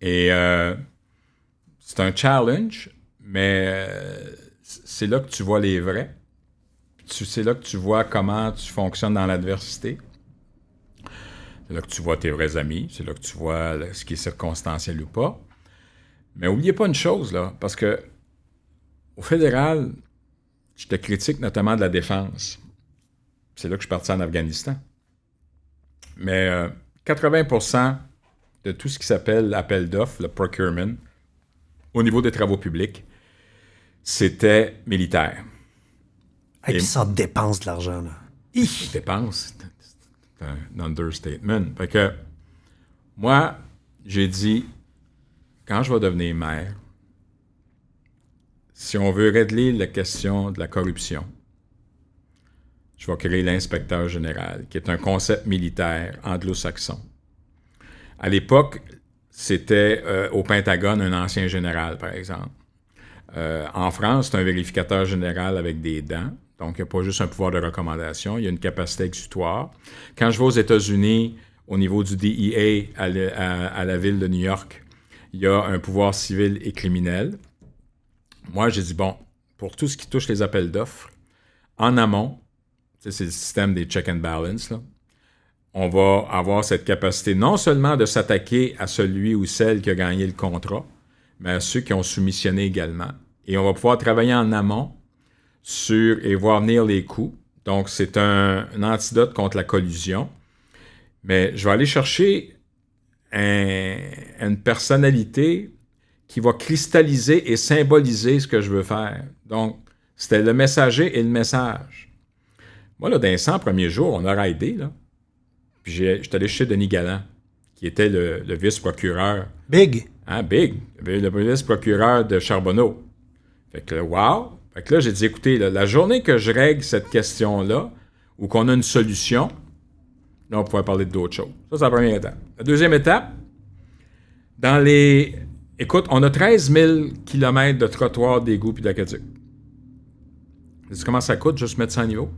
Et c'est un challenge, mais c'est là que tu vois les vrais. C'est là que tu vois comment tu fonctionnes dans l'adversité. C'est là que tu vois tes vrais amis. C'est là que tu vois ce qui est circonstanciel ou pas. Mais n'oubliez pas une chose, là, parce que au fédéral, je te critique notamment de la défense. C'est là que je suis parti en Afghanistan. Mais 80% de tout ce qui s'appelle l'appel d'offres, le procurement, au niveau des travaux publics, c'était militaire. Et puis ça dépense de l'argent. Là. Dépense, c'est un understatement. Fait que moi, j'ai dit, quand je vais devenir maire, si on veut régler la question de la corruption, je vais créer l'inspecteur général, qui est un concept militaire anglo-saxon. À l'époque, c'était au Pentagone un ancien général, par exemple. En France, c'est un vérificateur général avec des dents. Donc, il n'y a pas juste un pouvoir de recommandation, il y a une capacité exécutoire. Quand je vais aux États-Unis, au niveau du DEA à la ville de New York, il y a un pouvoir civil et criminel. Moi, j'ai dit, bon, pour tout ce qui touche les appels d'offres, en amont, c'est le système des check and balance, là, on va avoir cette capacité non seulement de s'attaquer à celui ou celle qui a gagné le contrat, mais à ceux qui ont soumissionné également. Et on va pouvoir travailler en amont et voir venir les coûts. Donc, c'est un antidote contre la collusion. Mais je vais aller chercher une personnalité qui va cristalliser et symboliser ce que je veux faire. Donc, c'était le messager et le message. Moi, là, dans les 100 premiers jours, on a raidé, là. Puis j'étais allé chez Denis Galland, qui était le vice-procureur. Big. Hein, big. Le vice-procureur de Charbonneau. Fait que là, wow! Fait que là, j'ai dit, écoutez, là, la journée que je règle cette question-là, ou qu'on a une solution, là, on pourrait parler d'autres choses. Ça, c'est la première étape. La deuxième étape, écoute, on a 13 000 km de trottoirs, d'égouts puis d'aqueducs. Sais-tu comment ça coûte juste mettre ça à niveau?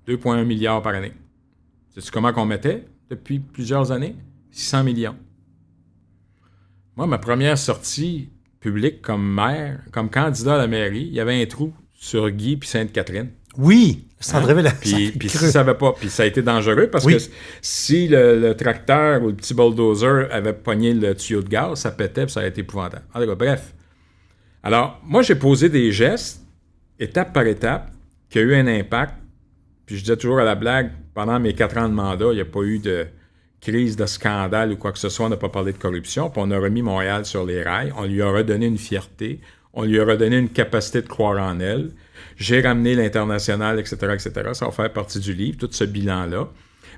2,1 milliards par année. Sais-tu comment qu'on mettait depuis plusieurs années? 600 millions. Moi, ma première sortie publique comme maire, comme candidat à la mairie, il y avait un trou sur Guy puis Sainte-Catherine. Oui, Sandré la Puis si ça avait pas, puis ça a été dangereux parce que si le tracteur ou le petit bulldozer avait pogné le tuyau de gaz, ça pétait puis ça a été épouvantable. En tout cas, bref. Alors, moi, j'ai posé des gestes, étape par étape, qui a eu un impact. Puis je disais toujours à la blague, pendant mes 4 ans de mandat, il n'y a pas eu de crise, de scandale ou quoi que ce soit, on n'a pas parlé de corruption, puis on a remis Montréal sur les rails, on lui a redonné une fierté, on lui a redonné une capacité de croire en elle. J'ai ramené l'international, etc., etc. Ça va faire partie du livre, tout ce bilan-là.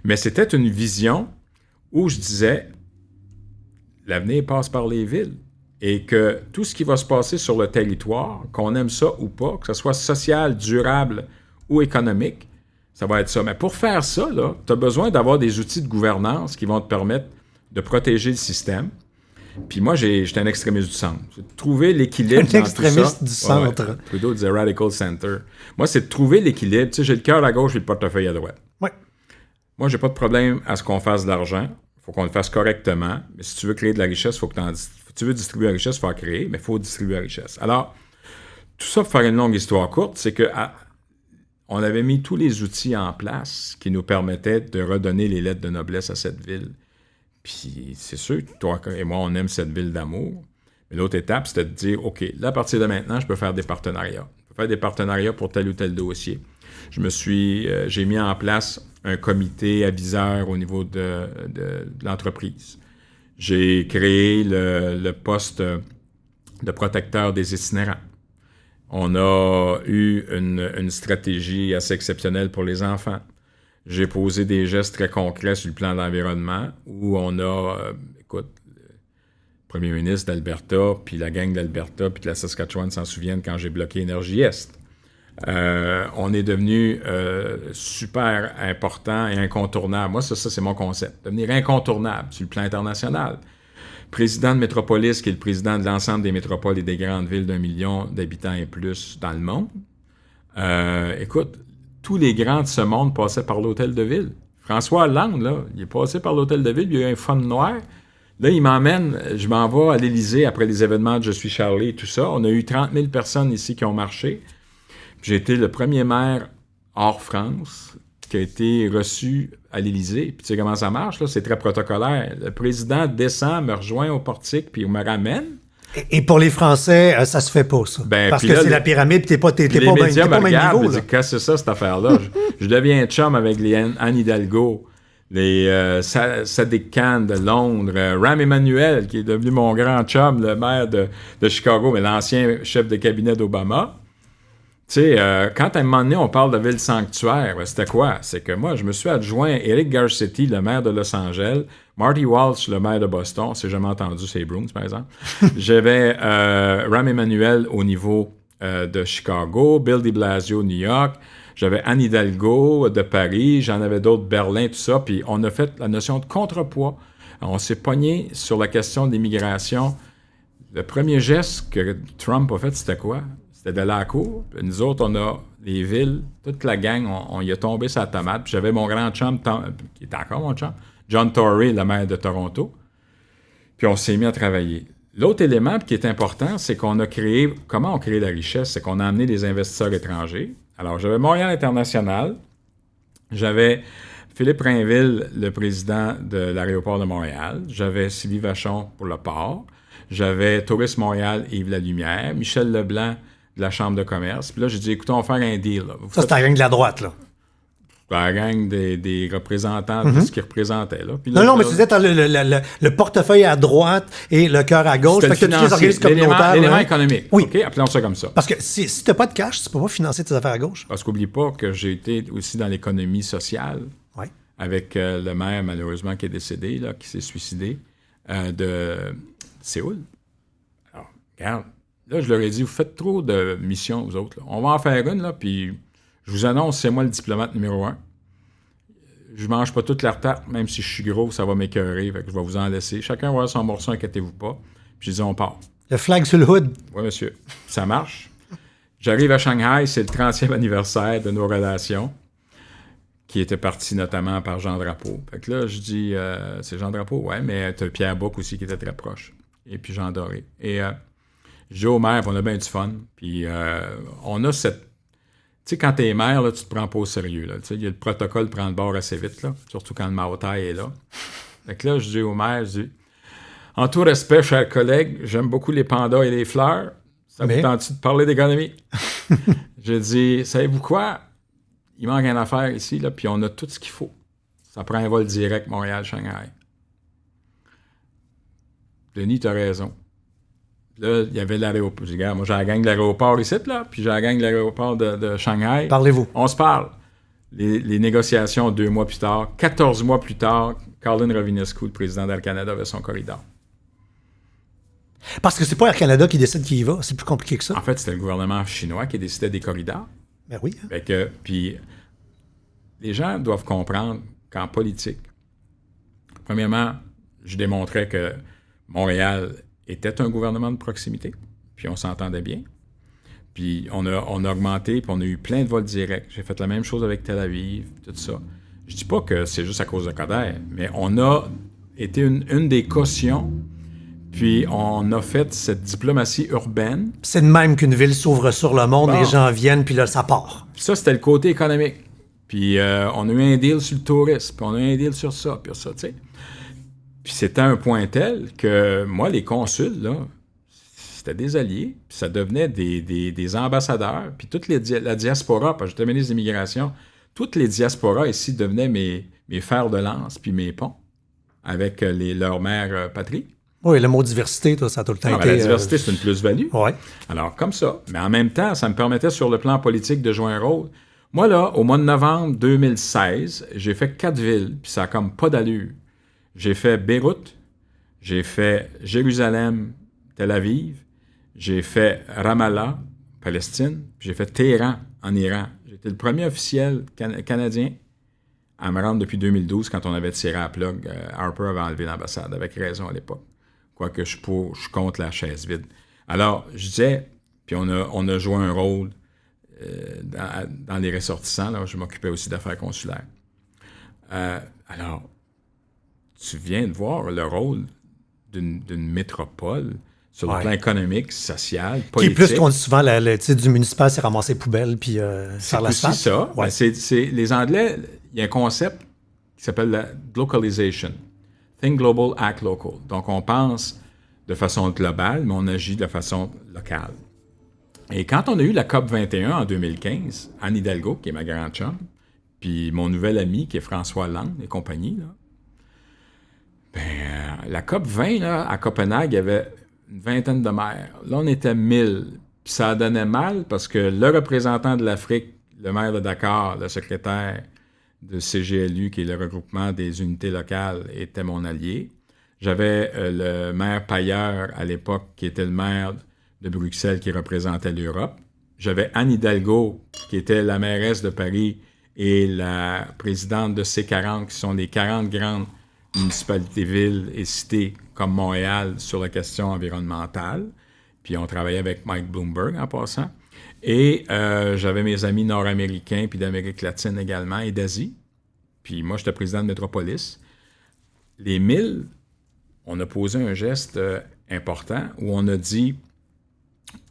Mais c'était une vision où je disais, l'avenir passe par les villes et que tout ce qui va se passer sur le territoire, qu'on aime ça ou pas, que ce soit social, durable ou économique, ça va être ça. Mais pour faire ça, tu as besoin d'avoir des outils de gouvernance qui vont te permettre de protéger le système. Puis moi, j'étais un extrémiste du centre. C'est de trouver l'équilibre dans extrémiste tout ça. du centre. Ouais. Trudeau disait radical center. Moi, c'est de trouver l'équilibre. Tu sais, j'ai le cœur à gauche et le portefeuille à droite. Ouais. Moi, j'ai pas de problème à ce qu'on fasse de l'argent. Il faut qu'on le fasse correctement. Mais si tu veux créer de la richesse, si tu veux distribuer la richesse, il faut en créer, mais il faut distribuer la richesse. Alors, tout ça, pour faire une longue histoire courte, c'est que on avait mis tous les outils en place qui nous permettaient de redonner les lettres de noblesse à cette ville. Puis c'est sûr, toi et moi, on aime cette ville d'amour. Mais l'autre étape, c'était de dire, OK, là, à partir de maintenant, je peux faire des partenariats. Je peux faire des partenariats pour tel ou tel dossier. J'ai mis en place un comité aviseur au niveau de l'entreprise. J'ai créé le poste de protecteur des itinérants. On a eu une stratégie assez exceptionnelle pour les enfants. J'ai posé des gestes très concrets sur le plan de l'environnement où on a, le premier ministre d'Alberta, puis la gang d'Alberta, puis de la Saskatchewan s'en souviennent quand j'ai bloqué Énergie Est. on est devenu super important et incontournable. Moi, ça c'est mon concept. Devenir incontournable sur le plan international. Président de métropolis, qui est le président de l'ensemble des métropoles et des grandes villes d'1 million d'habitants et plus dans le monde. Écoute, tous les grands de ce monde passaient par l'hôtel de ville. François Hollande, là, il est passé par l'hôtel de ville, il y a eu un fun noir. Là, il m'emmène, je m'en vais à l'Élysée après les événements de Je suis Charlie et tout ça. On a eu 30 000 personnes ici qui ont marché. J'ai été le premier maire hors France qui a été reçu à l'Élysée. Puis tu sais comment ça marche, là? C'est très protocolaire. Le président descend, me rejoint au portique, puis il me ramène. Et pour les Français, ça se fait pas, ça. Parce que là, c'est la pyramide, t'es pas au même niveau. Qu'est-ce que c'est ça, cette affaire-là? je deviens chum avec les Anne Hidalgo, les Sadiq Khan de Londres, Rahm Emanuel, qui est devenu mon grand chum, le maire de Chicago, mais l'ancien chef de cabinet d'Obama. Tu sais, quand à un moment donné, on parle de ville sanctuaire, c'était quoi? C'est que moi, je me suis adjoint Eric Garcetti, le maire de Los Angeles, Marty Walsh, le maire de Boston, on s'est jamais entendu, c'est Bruins, par exemple. J'avais Rahm Emanuel au niveau de Chicago, Bill de Blasio, New York. J'avais Anne Hidalgo de Paris, j'en avais d'autres, Berlin, tout ça. Puis on a fait la notion de contrepoids. On s'est pogné sur la question de l'immigration. Le premier geste que Trump a fait, c'était quoi? C'était d'aller à la cour. Puis nous autres, on a les villes, toute la gang, on y a tombé sa tomate. Puis j'avais mon grand chum, qui est encore mon chum, John Tory, le maire de Toronto. Puis on s'est mis à travailler. L'autre élément qui est important, c'est qu'on a créé... Comment on crée la richesse? C'est qu'on a amené des investisseurs étrangers. Alors, j'avais Montréal International. J'avais Philippe Rainville, le président de l'aéroport de Montréal. J'avais Sylvie Vachon pour le port. J'avais Tourisme Montréal, Yves Lalumière. Michel Leblanc de la Chambre de commerce. Puis là, j'ai dit, écoutez, on va faire un deal. Là. C'est la gang de la droite, là. La gang des représentants de ce qu'ils représentaient. Là. Puis là, non, mais tu disais, le portefeuille à droite et le cœur à gauche. Fait que tu as tous les organismes communautaires. L'élément économique. Oui. OK, appelons ça comme ça. Parce que si tu n'as pas de cash, tu ne peux pas financer tes affaires à gauche. Parce qu'oublie pas que j'ai été aussi dans l'économie sociale. Oui. Avec le maire, malheureusement, qui est décédé, là, qui s'est suicidé, de Séoul. Alors, regarde, là, je leur ai dit, vous faites trop de missions, vous autres. Là. On va en faire une, là, puis je vous annonce, c'est moi le diplomate numéro 1. Je mange pas toute la tarte, même si je suis gros, ça va m'écœurer, fait que je vais vous en laisser. Chacun va avoir son morceau, inquiétez-vous pas. Puis j'ai dit, on part. Le flag sur le hood. Oui, monsieur. Ça marche. J'arrive à Shanghai, c'est le 30e anniversaire de nos relations, qui était parti notamment par Jean Drapeau. Fait que là, je dis, c'est Jean Drapeau? Ouais, mais t'as Pierre Bouc aussi qui était très proche. Et puis Jean Doré. Et je dis au maire, on a bien du fun. Puis on a cette... Tu sais, quand t'es maire, là, tu te prends pas au sérieux. Il y a le protocole prend le bord assez vite, là, surtout quand le Maotai est là. Fait que là, je dis au maire, je dis, en tout respect, chers collègues, j'aime beaucoup les pandas et les fleurs. Ça vous tente-tu de parler d'économie? Je dis, savez-vous quoi? Il manque une affaire ici, là, puis on a tout ce qu'il faut. Ça prend un vol direct Montréal-Shanghai. Denis, t'as raison. Là, il y avait l'aéroport. Je dis, regarde, moi, j'ai la gang de l'aéroport ici, là, puis j'ai la gang de l'aéroport de Shanghai. Parlez-vous. On se parle. Les négociations, 2 mois plus tard, 14 mois plus tard, Colin Rovinescu, le président d'Air Canada, avait son corridor. Parce que c'est pas Air Canada qui décide qui y va. C'est plus compliqué que ça. En fait, c'était le gouvernement chinois qui décidait des corridors. Ben oui. Hein? Fait que, puis, les gens doivent comprendre qu'en politique, premièrement, je démontrais que Montréal était un gouvernement de proximité, puis on s'entendait bien. Puis on a augmenté, puis on a eu plein de vols directs. J'ai fait la même chose avec Tel Aviv, tout ça. Je dis pas que c'est juste à cause de Coderre, mais on a été une des cautions, puis on a fait cette diplomatie urbaine. C'est de même qu'une ville s'ouvre sur le monde, les gens viennent, puis là, ça part. Puis ça, c'était le côté économique. Puis on a eu un deal sur le tourisme, puis on a eu un deal sur ça, puis ça, tu sais. Puis c'était un point tel que moi, les consuls, là, c'était des alliés, puis ça devenait des ambassadeurs, puis toute la diaspora, parce que j'étais ministre de l'immigration, toutes les diasporas ici devenaient mes fers de lance, puis mes ponts, avec leurs mères patrie. Oui, le mot diversité, ça a tout le temps été... La diversité, c'est une plus-value. Oui. Alors, comme ça. Mais en même temps, ça me permettait, sur le plan politique, de jouer un rôle. Moi, là, au mois de novembre 2016, j'ai fait 4 villes, puis ça a comme pas d'allure. J'ai fait Beyrouth, j'ai fait Jérusalem, Tel Aviv, j'ai fait Ramallah, Palestine, puis j'ai fait Téhéran, en Iran. J'étais le premier officiel canadien à me rendre depuis 2012, quand on avait tiré à plat. Harper avait enlevé l'ambassade, avec raison à l'époque. Quoique je suis contre la chaise vide. Alors, je disais, puis on a joué un rôle dans les ressortissants. Là, je m'occupais aussi d'affaires consulaires. Alors, tu viens de voir le rôle d'une métropole sur le plan économique, social, politique. Qui est plus qu'on dit souvent, le titre du municipal, c'est ramasser poubelle puis faire l'asphalte. C'est ça. Ouais. C'est les Anglais, il y a un concept qui s'appelle la localization. Think global, act local. Donc, on pense de façon globale, mais on agit de façon locale. Et quand on a eu la COP 21 en 2015, Anne Hidalgo, qui est ma grande chum, puis mon nouvel ami, qui est François Hollande et compagnie, là, la COP 20, là, à Copenhague, il y avait une vingtaine de maires. Là, on était 1000. Puis ça donnait mal parce que le représentant de l'Afrique, le maire de Dakar, le secrétaire de CGLU, qui est le regroupement des unités locales, était mon allié. J'avais le maire Pailleur, à l'époque, qui était le maire de Bruxelles, qui représentait l'Europe. J'avais Anne Hidalgo, qui était la mairesse de Paris et la présidente de C40, qui sont les 40 grandes municipalités, villes et cités comme Montréal sur la question environnementale. Puis on travaillait avec Mike Bloomberg en passant. Et j'avais mes amis nord-américains, puis d'Amérique latine également, et d'Asie. Puis moi, j'étais président de Métropolis. Les 1000, on a posé un geste important où on a dit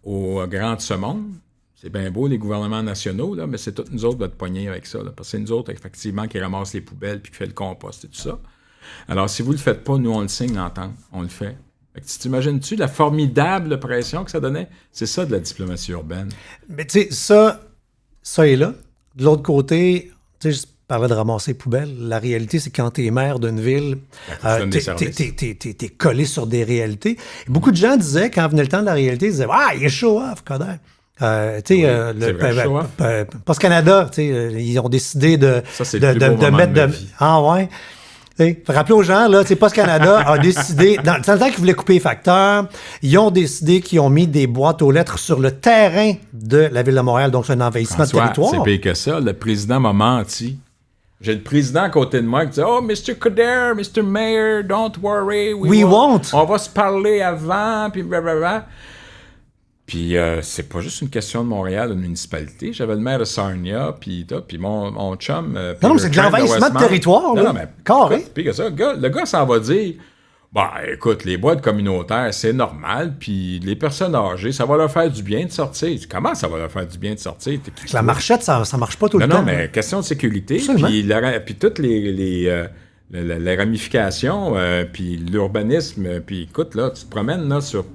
aux grands de ce monde, c'est bien beau les gouvernements nationaux, là, mais c'est tous nous autres votre poignée avec ça. Là, parce que c'est nous autres, effectivement, qui ramassent les poubelles puis qui fait le compost et tout ça. Alors, si vous ne le faites pas, nous, on le signe l'entente. On le fait. Fait que tu t'imagines-tu la formidable pression que ça donnait? C'est ça de la diplomatie urbaine. Mais tu sais, ça est là. De l'autre côté, tu sais, je parlais de ramasser les poubelles. La réalité, c'est que quand t'es maire d'une ville, t'es collé sur des réalités. Et beaucoup de gens disaient, quand venait le temps de la réalité, ils disaient « Ah, il est show-off, Coder! » Post Canada, ils ont décidé de mettre... Ah ouais? Rappelez aux gens, là, Post Canada a décidé, dans le temps qu'ils voulaient couper les facteurs, ils ont décidé qu'ils ont mis des boîtes aux lettres sur le terrain de la Ville de Montréal, donc c'est un envahissement de territoire. C'est pire que ça. Le président m'a menti. J'ai le président à côté de moi qui dit « Oh, Mr. Coder, Mr. Mayor, don't worry. We won't. On va se parler avant, puis blablabla. » Puis c'est pas juste une question de Montréal, d'une municipalité. J'avais le maire de Sarnia, puis mon chum... non, mais c'est de l'envahissement de territoire, là. Non, mais carré. Puis que ça, le gars s'en va dire... Bah, écoute, les boîtes communautaires, c'est normal, puis les personnes âgées, ça va leur faire du bien de sortir. Comment ça va leur faire du bien de sortir? La marchette, ça marche pas tout le temps. Non, mais question de sécurité, puis toutes les ramifications, puis l'urbanisme, puis écoute, là, tu te promènes là, sur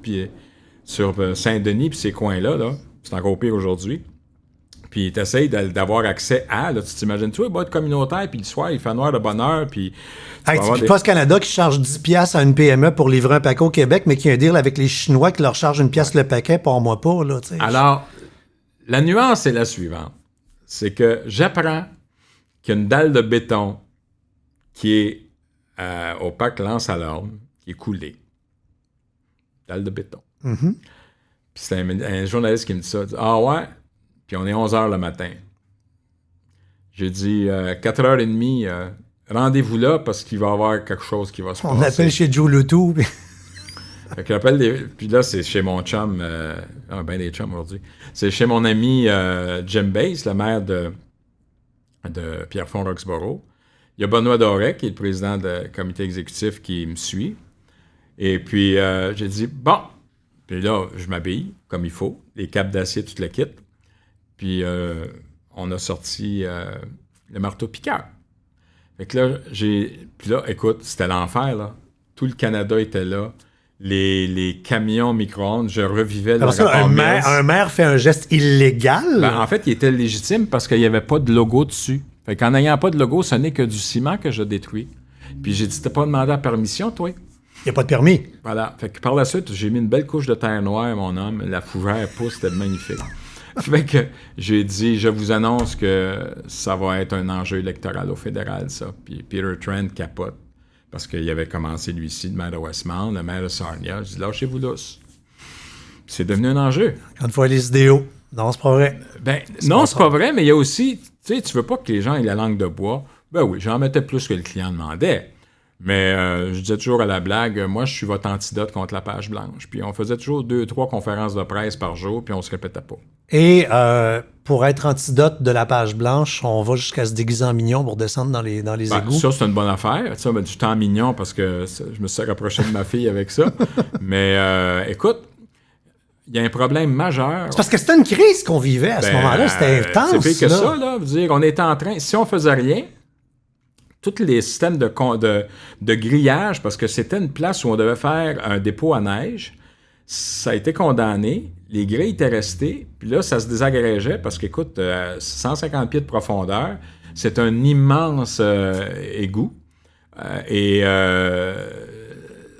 Saint-Denis, puis ces coins-là, là, c'est encore pire aujourd'hui. Puis tu essaies d'avoir accès à, là, tu t'imagines-tu, les boîtes communautaires, puis le soir, il fait noir de bonne heure, puis... Post Canada qui charge 10$ à une PME pour livrer un paquet au Québec, mais qui a un deal avec les Chinois qui leur chargent 1$ le paquet, pas moi pas, là, tu sais. Alors, la nuance est la suivante. C'est que j'apprends qu'il y a une dalle de béton qui est au parc Lance-à-l'Orme, qui est coulée. Dalle de béton. Mm-hmm. Puis c'est un journaliste qui me dit ça. Il dit, ah ouais? Puis on est 11h le matin. J'ai dit, 4h30, rendez-vous là parce qu'il va y avoir quelque chose qui va se passer. On appelle chez Joe Letou. Fait que j'appelle puis là, c'est chez mon chum, ben des chums aujourd'hui. C'est chez mon ami Jim Bass, le maire de Pierrefonds-Roxborough. Il y a Benoît Doré, qui est le président du comité exécutif, qui me suit. Et puis, j'ai dit, bon. Puis là, je m'habille comme il faut. Les capes d'acier, tout le kit. Puis, on a sorti le marteau-piqueur. Fait que là, puis là, écoute, c'était l'enfer, là. Tout le Canada était là. Les camions micro-ondes, je revivais le rapport Mills. Un maire fait un geste illégal? Ben, en fait, il était légitime parce qu'il n'y avait pas de logo dessus. Fait qu'en n'ayant pas de logo, ce n'est que du ciment que je détruis. Puis j'ai dit, t'as pas demandé la permission, toi? Il n'y a pas de permis. Voilà. Fait que par la suite, j'ai mis une belle couche de terre noire, mon homme. La fougère pousse, c'était magnifique. Fait que j'ai dit, je vous annonce que ça va être un enjeu électoral au fédéral, ça. Puis Peter Trent capote. Parce qu'il avait commencé, lui-ci, le maire de Westmount, le maire de Sarnia. Je dis, lâchez-vous lousse. C'est devenu un enjeu. Quand il faut aller se déo. Non, c'est pas vrai. Ben, non, c'est pas vrai, mais il y a aussi, tu sais, tu veux pas que les gens aient la langue de bois. Ben oui, j'en mettais plus que le client demandait. Mais je disais toujours à la blague, moi, je suis votre antidote contre la page blanche. Puis on faisait toujours 2-3 conférences de presse par jour, puis on se répétait pas. Et pour être antidote de la page blanche, on va jusqu'à se déguiser en mignon pour descendre dans les égouts. Ça, c'est une bonne affaire. Ça, ben, du temps mignon parce que je me suis rapproché de ma fille avec ça. Mais écoute, il y a un problème majeur. C'est parce que c'était une crise qu'on vivait à ce moment-là. C'était intense. C'est pire que ça, là. Je veux dire, on était en train... Si on faisait rien, tous les systèmes de grillage, parce que c'était une place où on devait faire un dépôt à neige, ça a été condamné. Les grilles étaient restées. Puis là, ça se désagrégeait parce qu'écoute, 150 pieds de profondeur, c'est un immense égout.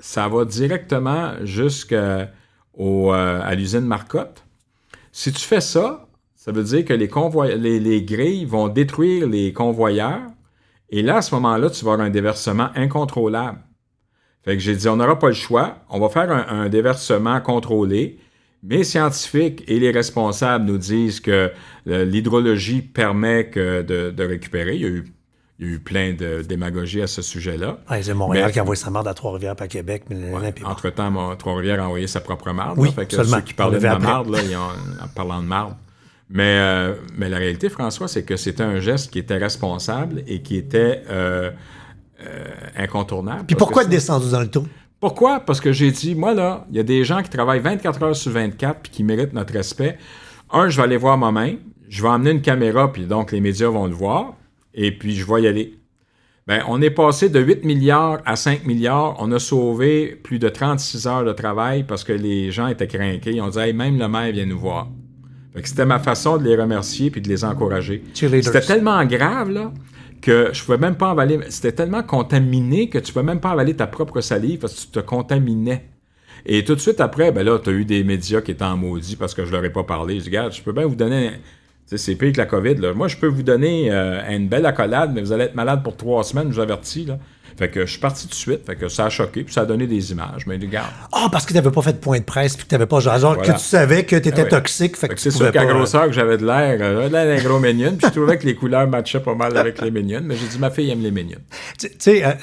Ça va directement jusqu'à l'usine Marcotte. Si tu fais ça, ça veut dire que les grilles vont détruire les convoyeurs. Et là, à ce moment-là, tu vas avoir un déversement incontrôlable. Fait que j'ai dit, on n'aura pas le choix. On va faire un déversement contrôlé. Mes scientifiques et les responsables nous disent que l'hydrologie permet de récupérer. Il y a eu plein de démagogie à ce sujet-là. Ouais, c'est Montréal qui a envoyé sa marde à Trois-Rivières pas Québec. Entre-temps, Trois-Rivières a envoyé sa propre marde. Oui, fait que seulement. Ceux qui parlaient de la marde, là, en parlant de marde. Mais la réalité, François, c'est que c'était un geste qui était responsable et qui était incontournable. Puis pourquoi être descendu dans le trou? Pourquoi? Parce que j'ai dit, moi, là, il y a des gens qui travaillent 24 heures sur 24 puis qui méritent notre respect. Je vais aller voir moi-même. Je vais emmener une caméra, puis donc les médias vont le voir. Et puis, je vais y aller. Bien, on est passé de 8 milliards à 5 milliards. On a sauvé plus de 36 heures de travail parce que les gens étaient crainqués. Ils ont dit, hey, même le maire vient nous voir. Fait que c'était ma façon de les remercier puis de les encourager. C'était tellement grave, là, que je pouvais même pas avaler. C'était tellement contaminé que tu pouvais même pas avaler ta propre salive parce que tu te contaminais. Et tout de suite après, ben là, tu as eu des médias qui étaient en maudit parce que je leur ai pas parlé. Je dis, regarde, je peux bien vous donner... C'est pire que la COVID, là. Moi, je peux vous donner une belle accolade, mais vous allez être malade pour 3 semaines, je vous avertis, là. Fait que je suis parti tout de suite, fait que ça a choqué, puis ça a donné des images, mais regarde. Parce que tu n'avais pas fait de point de presse, puis que tu n'avais pas genre voilà. Que tu savais que tu étais toxique, fait que tu c'est sûr qu'à grosseur que j'avais de l'air d'un gros mignon, puis je trouvais que les couleurs matchaient pas mal avec les mignonnes, mais j'ai dit, ma fille aime les mignonnes. Tu sais,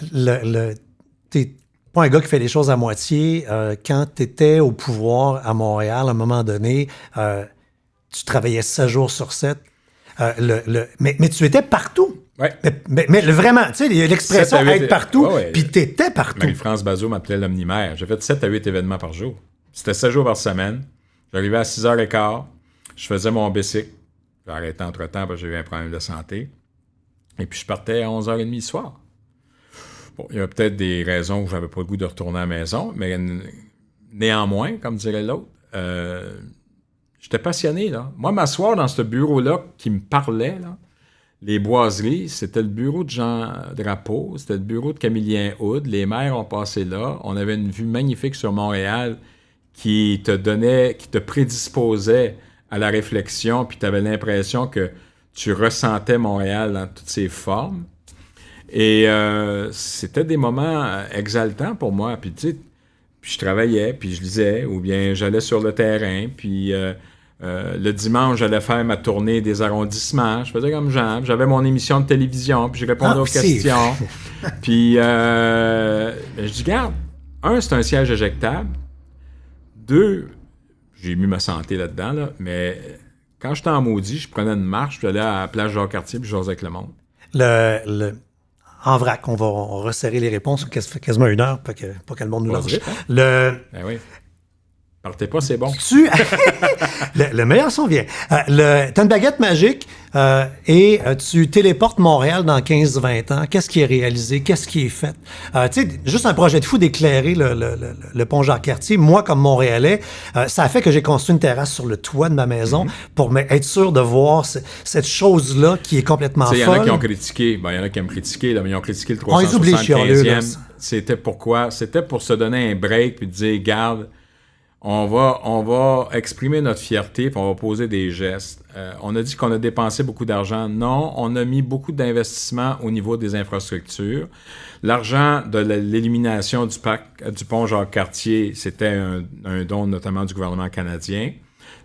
t'es pas un gars qui fait les choses à moitié. Quand tu étais au pouvoir à Montréal, à un moment donné, tu travaillais 7 jours sur 7. Mais tu étais partout. Ouais. Mais vraiment, tu sais, l'expression être partout, puis t'étais partout. Marie-France Bazot m'appelait l'omnimaire. J'ai fait 7 à 8 événements par jour. C'était 7 jours par semaine. J'arrivais à 6h15. Je faisais mon bicycle. J'ai arrêté entre-temps parce que j'ai eu un problème de santé. Et puis je partais à 11h30 le soir. Bon, il y a peut-être des raisons où j'avais pas le goût de retourner à la maison, mais néanmoins, comme dirait l'autre, j'étais passionné, là. Moi, m'asseoir dans ce bureau-là qui me parlait, là, les boiseries, c'était le bureau de Jean Drapeau, c'était le bureau de Camillien Houd. Les maires ont passé là. On avait une vue magnifique sur Montréal qui te prédisposait à la réflexion, puis tu avais l'impression que tu ressentais Montréal dans toutes ses formes. Et c'était des moments exaltants pour moi. Puis, tu sais, je travaillais, puis je lisais, ou bien j'allais sur le terrain, puis... le dimanche, j'allais faire ma tournée des arrondissements. Je faisais comme Jean. J'avais mon émission de télévision, puis je répondais aux questions. Puis, je dis, regarde, 1, c'est un siège éjectable. 2, j'ai mis ma santé là-dedans, là, mais quand j'étais en maudit, je prenais une marche, puis j'allais à la plage Jacques-Cartier, puis je jouais avec le monde. En vrac, on va resserrer les réponses, ça fait quasiment 1 heure, pas que le monde nous lâche. Ben oui. Partez pas, c'est bon. Le meilleur son vient. T'as une baguette magique et tu téléportes Montréal dans 15-20 ans. Qu'est-ce qui est réalisé? Qu'est-ce qui est fait? Tu sais, juste un projet de fou d'éclairer le pont Jacques-Cartier. Moi, comme Montréalais, ça a fait que j'ai construit une terrasse sur le toit de ma maison pour être sûr de voir cette chose-là qui est complètement folle. Il y en a qui ont critiqué. Ben, il y en a qui aiment critiquer, là, mais ils ont critiqué le 375e. C'était pourquoi? C'était pour se donner un break puis dire, garde, on va exprimer notre fierté, puis on va poser des gestes. On a dit qu'on a dépensé beaucoup d'argent. Non, on a mis beaucoup d'investissements au niveau des infrastructures. L'argent de l'élimination du pont Jacques-Cartier, c'était un don notamment du gouvernement canadien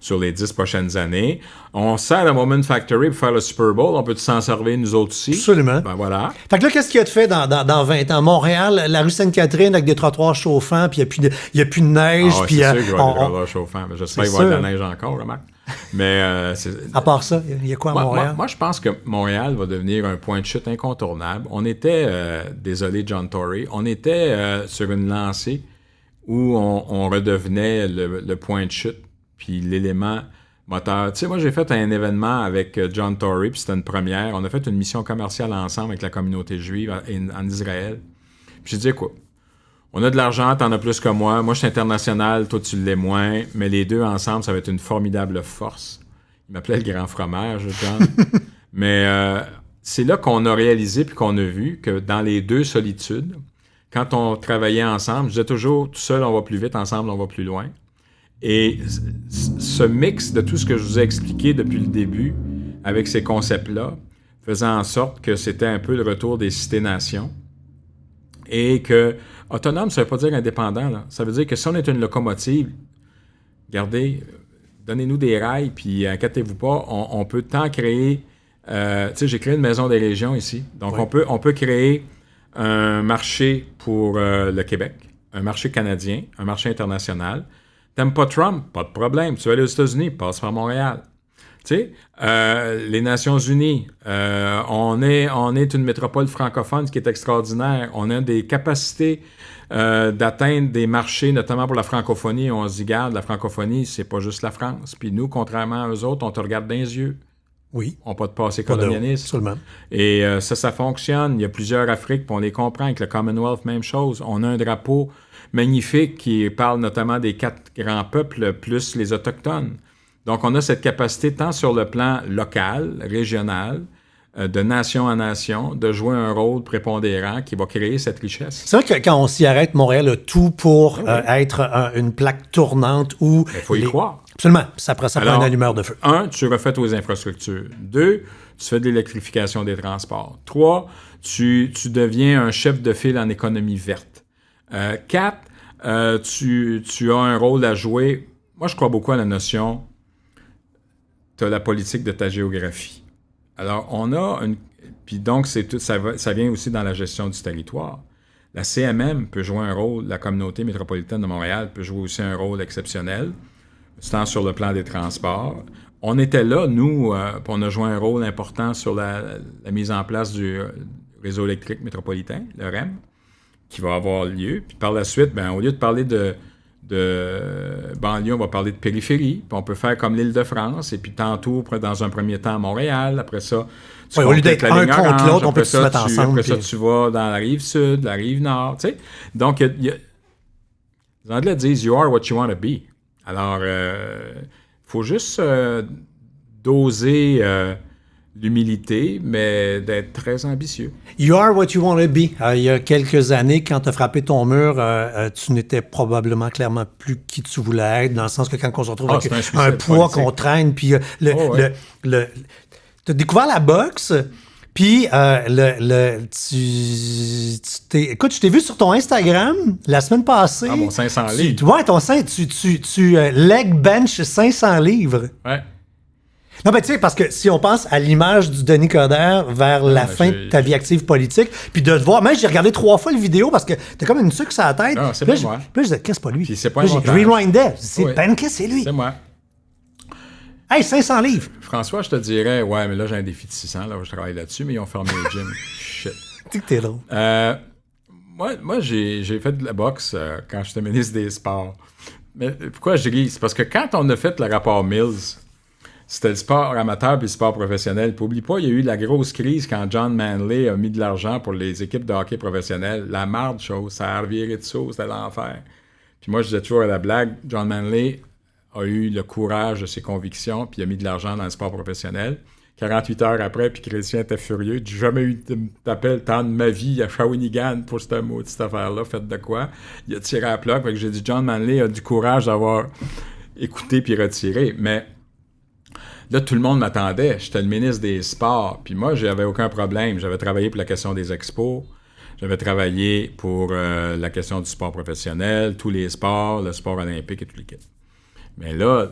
sur les 10 prochaines années. On sert la Moment Factory pour faire le Super Bowl. On peut s'en servir, nous autres aussi? Absolument. Ben voilà. Fait que là, qu'est-ce qu'il y a de fait dans 20 ans? Montréal, la rue Sainte-Catherine avec des trottoirs chauffants, puis il n'y a plus de neige. Ah ouais, puis c'est sûr qu'il va y avoir des trottoirs chauffants. Mais j'espère qu'il va y avoir de la neige encore, remarque. Mais à part ça, il y a quoi à Montréal? Moi, je pense que Montréal va devenir un point de chute incontournable. On était, désolé John Tory, on était sur une lancée où on redevenait le point de chute, puis l'élément moteur. Tu sais, moi, j'ai fait un événement avec John Tory, puis c'était une première. On a fait une mission commerciale ensemble avec la communauté juive en Israël. Puis j'ai dit, écoute, on a de l'argent, t'en as plus que moi. Moi, je suis international, toi, tu l'es moins. Mais les deux ensemble, ça va être une formidable force. Il m'appelait le grand fromage, John. Mais c'est là qu'on a réalisé puis qu'on a vu que dans les deux solitudes, quand on travaillait ensemble, je disais toujours, tout seul, on va plus vite, ensemble, on va plus loin. Et ce mix de tout ce que je vous ai expliqué depuis le début, avec ces concepts-là, faisait en sorte que c'était un peu le retour des cités-nations. Et que autonome, ça ne veut pas dire indépendant. Là. Ça veut dire que si on est une locomotive, regardez, donnez-nous des rails, puis inquiétez-vous pas, on peut tant créer... tu sais, j'ai créé une maison des régions ici. Donc, oui. on peut créer un marché pour le Québec, un marché canadien, un marché international. T'aimes pas Trump? Pas de problème. Tu vas aller aux États-Unis, passe par Montréal. Tu sais, les Nations Unies, on est une métropole francophone qui est extraordinaire. On a des capacités d'atteindre des marchés, notamment pour la francophonie. On se dit, garde, la francophonie, c'est pas juste la France. Puis nous, contrairement à eux autres, on te regarde dans les yeux. Oui. On n'a pas de passé colonialiste. Absolument. Et ça fonctionne. Il y a plusieurs Afriques, puis on les comprend. Avec le Commonwealth, même chose. On a un drapeau magnifique qui parle notamment des 4 grands peuples, plus les Autochtones. Donc, on a cette capacité, tant sur le plan local, régional, de nation en nation, de jouer un rôle prépondérant qui va créer cette richesse. C'est vrai que quand on s'y arrête, Montréal a tout pour être une plaque tournante où... Il faut y croire. Absolument. Ça prend un allumeur de feu. 1, tu refais tes infrastructures. 2, tu fais de l'électrification des transports. 3, tu deviens un chef de file en économie verte. 4, tu as un rôle à jouer. Moi, je crois beaucoup à la notion... tu as la politique de ta géographie. Alors, on a une... Puis donc, ça vient aussi dans la gestion du territoire. La CMM peut jouer un rôle, la communauté métropolitaine de Montréal peut jouer aussi un rôle exceptionnel, tant sur le plan des transports. On était là, nous, puis on a joué un rôle important sur la mise en place du réseau électrique métropolitain, le REM, qui va avoir lieu. Puis par la suite, au lieu de parler de banlieue, on va parler de périphérie, puis on peut faire comme l'Île-de-France, et puis tantôt, dans un premier temps, Montréal, après ça, tu au lieu d'être un contre l'autre, on peut se mettre ensemble. Après ça, tu vas dans la rive sud, la rive nord, tu sais. Donc, les Anglais disent « You are what you want to be ». Alors, il faut juste doser l'humilité, mais d'être très ambitieux. You are what you want to be. Il y a quelques années, quand tu as frappé ton mur, tu n'étais probablement clairement plus qui tu voulais être, dans le sens que quand on se retrouve avec un poids qu'on traîne, puis tu as découvert la boxe, puis écoute, je t'ai vu sur ton Instagram la semaine passée. Ah, mon 500 livres. Ouais, ton tu leg bench 500 livres. Ouais. Non, mais tu sais, parce que si on pense à l'image du Denis Coderre vers la fin de ta vie active politique, puis de te voir, même j'ai regardé 3 fois le vidéo parce que t'as comme une sucre sur la tête. Non, c'est pas moi. Puis là, je disais, qu'est-ce que c'est pas lui? Puis c'est pas un montage. Je rewindais. C'est Ben, qu'est-ce que c'est lui? C'est moi. Hey, 500 livres! François, je te dirais, ouais, mais là, j'ai un défi de 600, là, je travaille là-dessus, mais ils ont fermé le gym. Shit. Tu sais que t'es drôle. Moi, j'ai fait de la boxe quand j'étais ministre des Sports. Mais pourquoi je ris? C'est parce que quand on a fait le rapport Mills, c'était le sport amateur puis le sport professionnel. Puis oublie pas, il y a eu la grosse crise quand John Manley a mis de l'argent pour les équipes de hockey professionnelles. La marde chose, ça a reviré de sauce, c'était l'enfer. Puis moi, je disais toujours à la blague, John Manley a eu le courage de ses convictions puis il a mis de l'argent dans le sport professionnel. 48 heures après, puis Chrétien était furieux. Il dit « Jamais eu d'appel tant de ma vie à Shawinigan pour cette affaire-là. Faites de quoi? » Il a tiré à plat. Fait que j'ai dit « John Manley a du courage d'avoir écouté puis retiré. » Mais Là, tout le monde m'attendait. J'étais le ministre des Sports. Puis moi, j'avais aucun problème. J'avais travaillé pour la question des expos. J'avais travaillé pour la question du sport professionnel, tous les sports, le sport olympique et tout le kit. Mais là,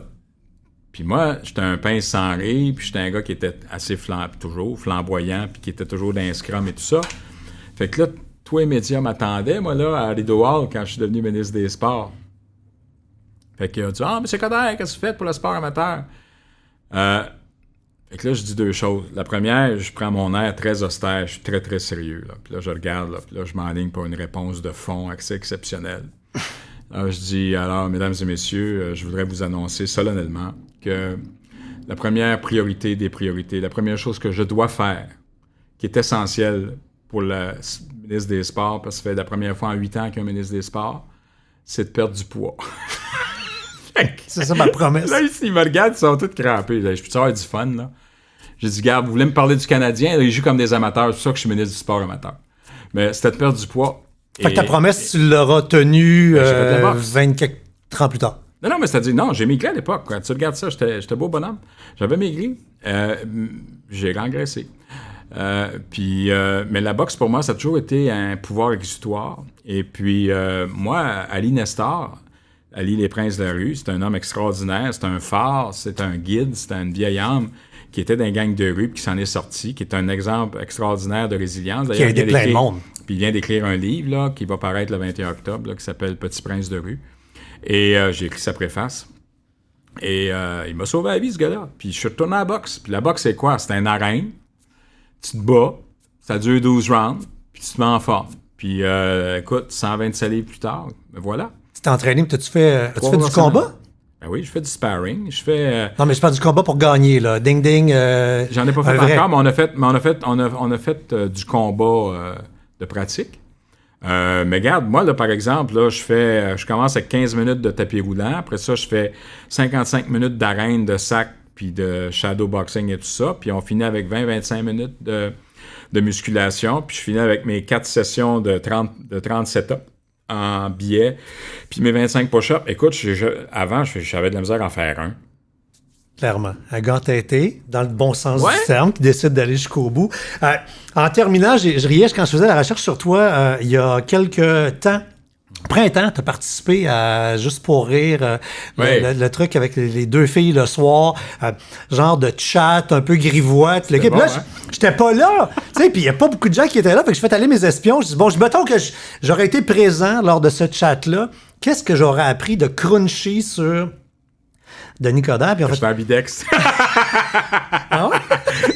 puis moi, j'étais un pince sans rire, puis j'étais un gars qui était assez flamboyant, puis qui était toujours dans un scrum et tout ça. Fait que là, tous les médias m'attendaient, moi, là, à Rideau Hall, quand je suis devenu ministre des Sports. Fait qu'il a dit « Ah, M. Coderre, qu'est-ce que vous faites pour le sport amateur? » Fait que là, je dis deux choses. La première, je prends mon air très austère, je suis très, très sérieux. Là. Puis là, je regarde, là, puis là, je m'enligne pour une réponse de fond assez exceptionnelle. Alors, je dis, alors, mesdames et messieurs, je voudrais vous annoncer solennellement que la première priorité des priorités, la première chose que je dois faire, qui est essentielle pour le ministre des Sports, parce que ça fait la première fois en 8 ans qu'il y a un ministre des Sports, c'est de perdre du poids. C'est ça ma promesse. Là, ils me regardent, ils sont tous crampés. Je peux avoir du fun, là. J'ai dit, gars, vous voulez me parler du Canadien? Là, ils jouent comme des amateurs. C'est pour ça que je suis ministre du sport amateur. Mais c'était de perdre du poids. Fait que ta promesse, tu l'auras tenue 24 ans plus tard. Non, mais c'est-à-dire, non, j'ai maigri à l'époque. Quand tu regardes ça, j'étais beau bonhomme. J'avais maigri. J'ai engraissé. Mais la boxe, pour moi, ça a toujours été un pouvoir exutoire. Et puis, moi, Ali Nestor, Ali les Princes de la rue, c'est un homme extraordinaire, c'est un phare, c'est un guide, c'est une vieille âme qui était dans une gang de rue puis qui s'en est sorti, qui est un exemple extraordinaire de résilience. Qui a aidé plein de monde. Puis il vient d'écrire un livre là, qui va paraître le 21 octobre, là, qui s'appelle Petit Prince de rue. Et j'ai écrit sa préface. Et il m'a sauvé la vie, ce gars-là. Puis je suis retourné à la boxe. Puis la boxe, c'est quoi? C'est une arène. Tu te bats, ça dure 12 rounds, puis tu te mets en forme. Puis écoute, 127 livres plus tard, ben voilà. Tu t'es entraîné, mais as-tu fait du combat? Ben oui, je fais du sparring. Je fais. Non, mais je parle du combat pour gagner, là. Ding ding. J'en ai pas fait encore, mais on a fait du combat de pratique. Mais regarde, moi, là, par exemple, là, je commence avec 15 minutes de tapis roulant. Après ça, je fais 55 minutes d'arène, de sac, puis de shadow boxing et tout ça. Puis on finit avec 20-25 minutes de musculation. Puis je finis avec mes 4 sessions de 30 setups en biais, puis mes 25 push-ups. Écoute, avant, j'avais de la misère à en faire un. Clairement. Un gars entêté, dans le bon sens du terme, qui décide d'aller jusqu'au bout. En terminant, je riais quand je faisais la recherche sur toi, il y a quelques temps, printemps, tu as participé à Juste pour rire, le truc avec les deux filles le soir, genre de chat un peu grivois. Puis là, j'étais pas là. Tu sais, puis il y a pas beaucoup de gens qui étaient là. Fait que je fais aller mes espions. Je dis, bon, mettons que j'aurais été présent lors de ce chat-là. Qu'est-ce que j'aurais appris de crunchy sur Denis Coderre? Puis en fait, j'étais ambidex. Ah ouais?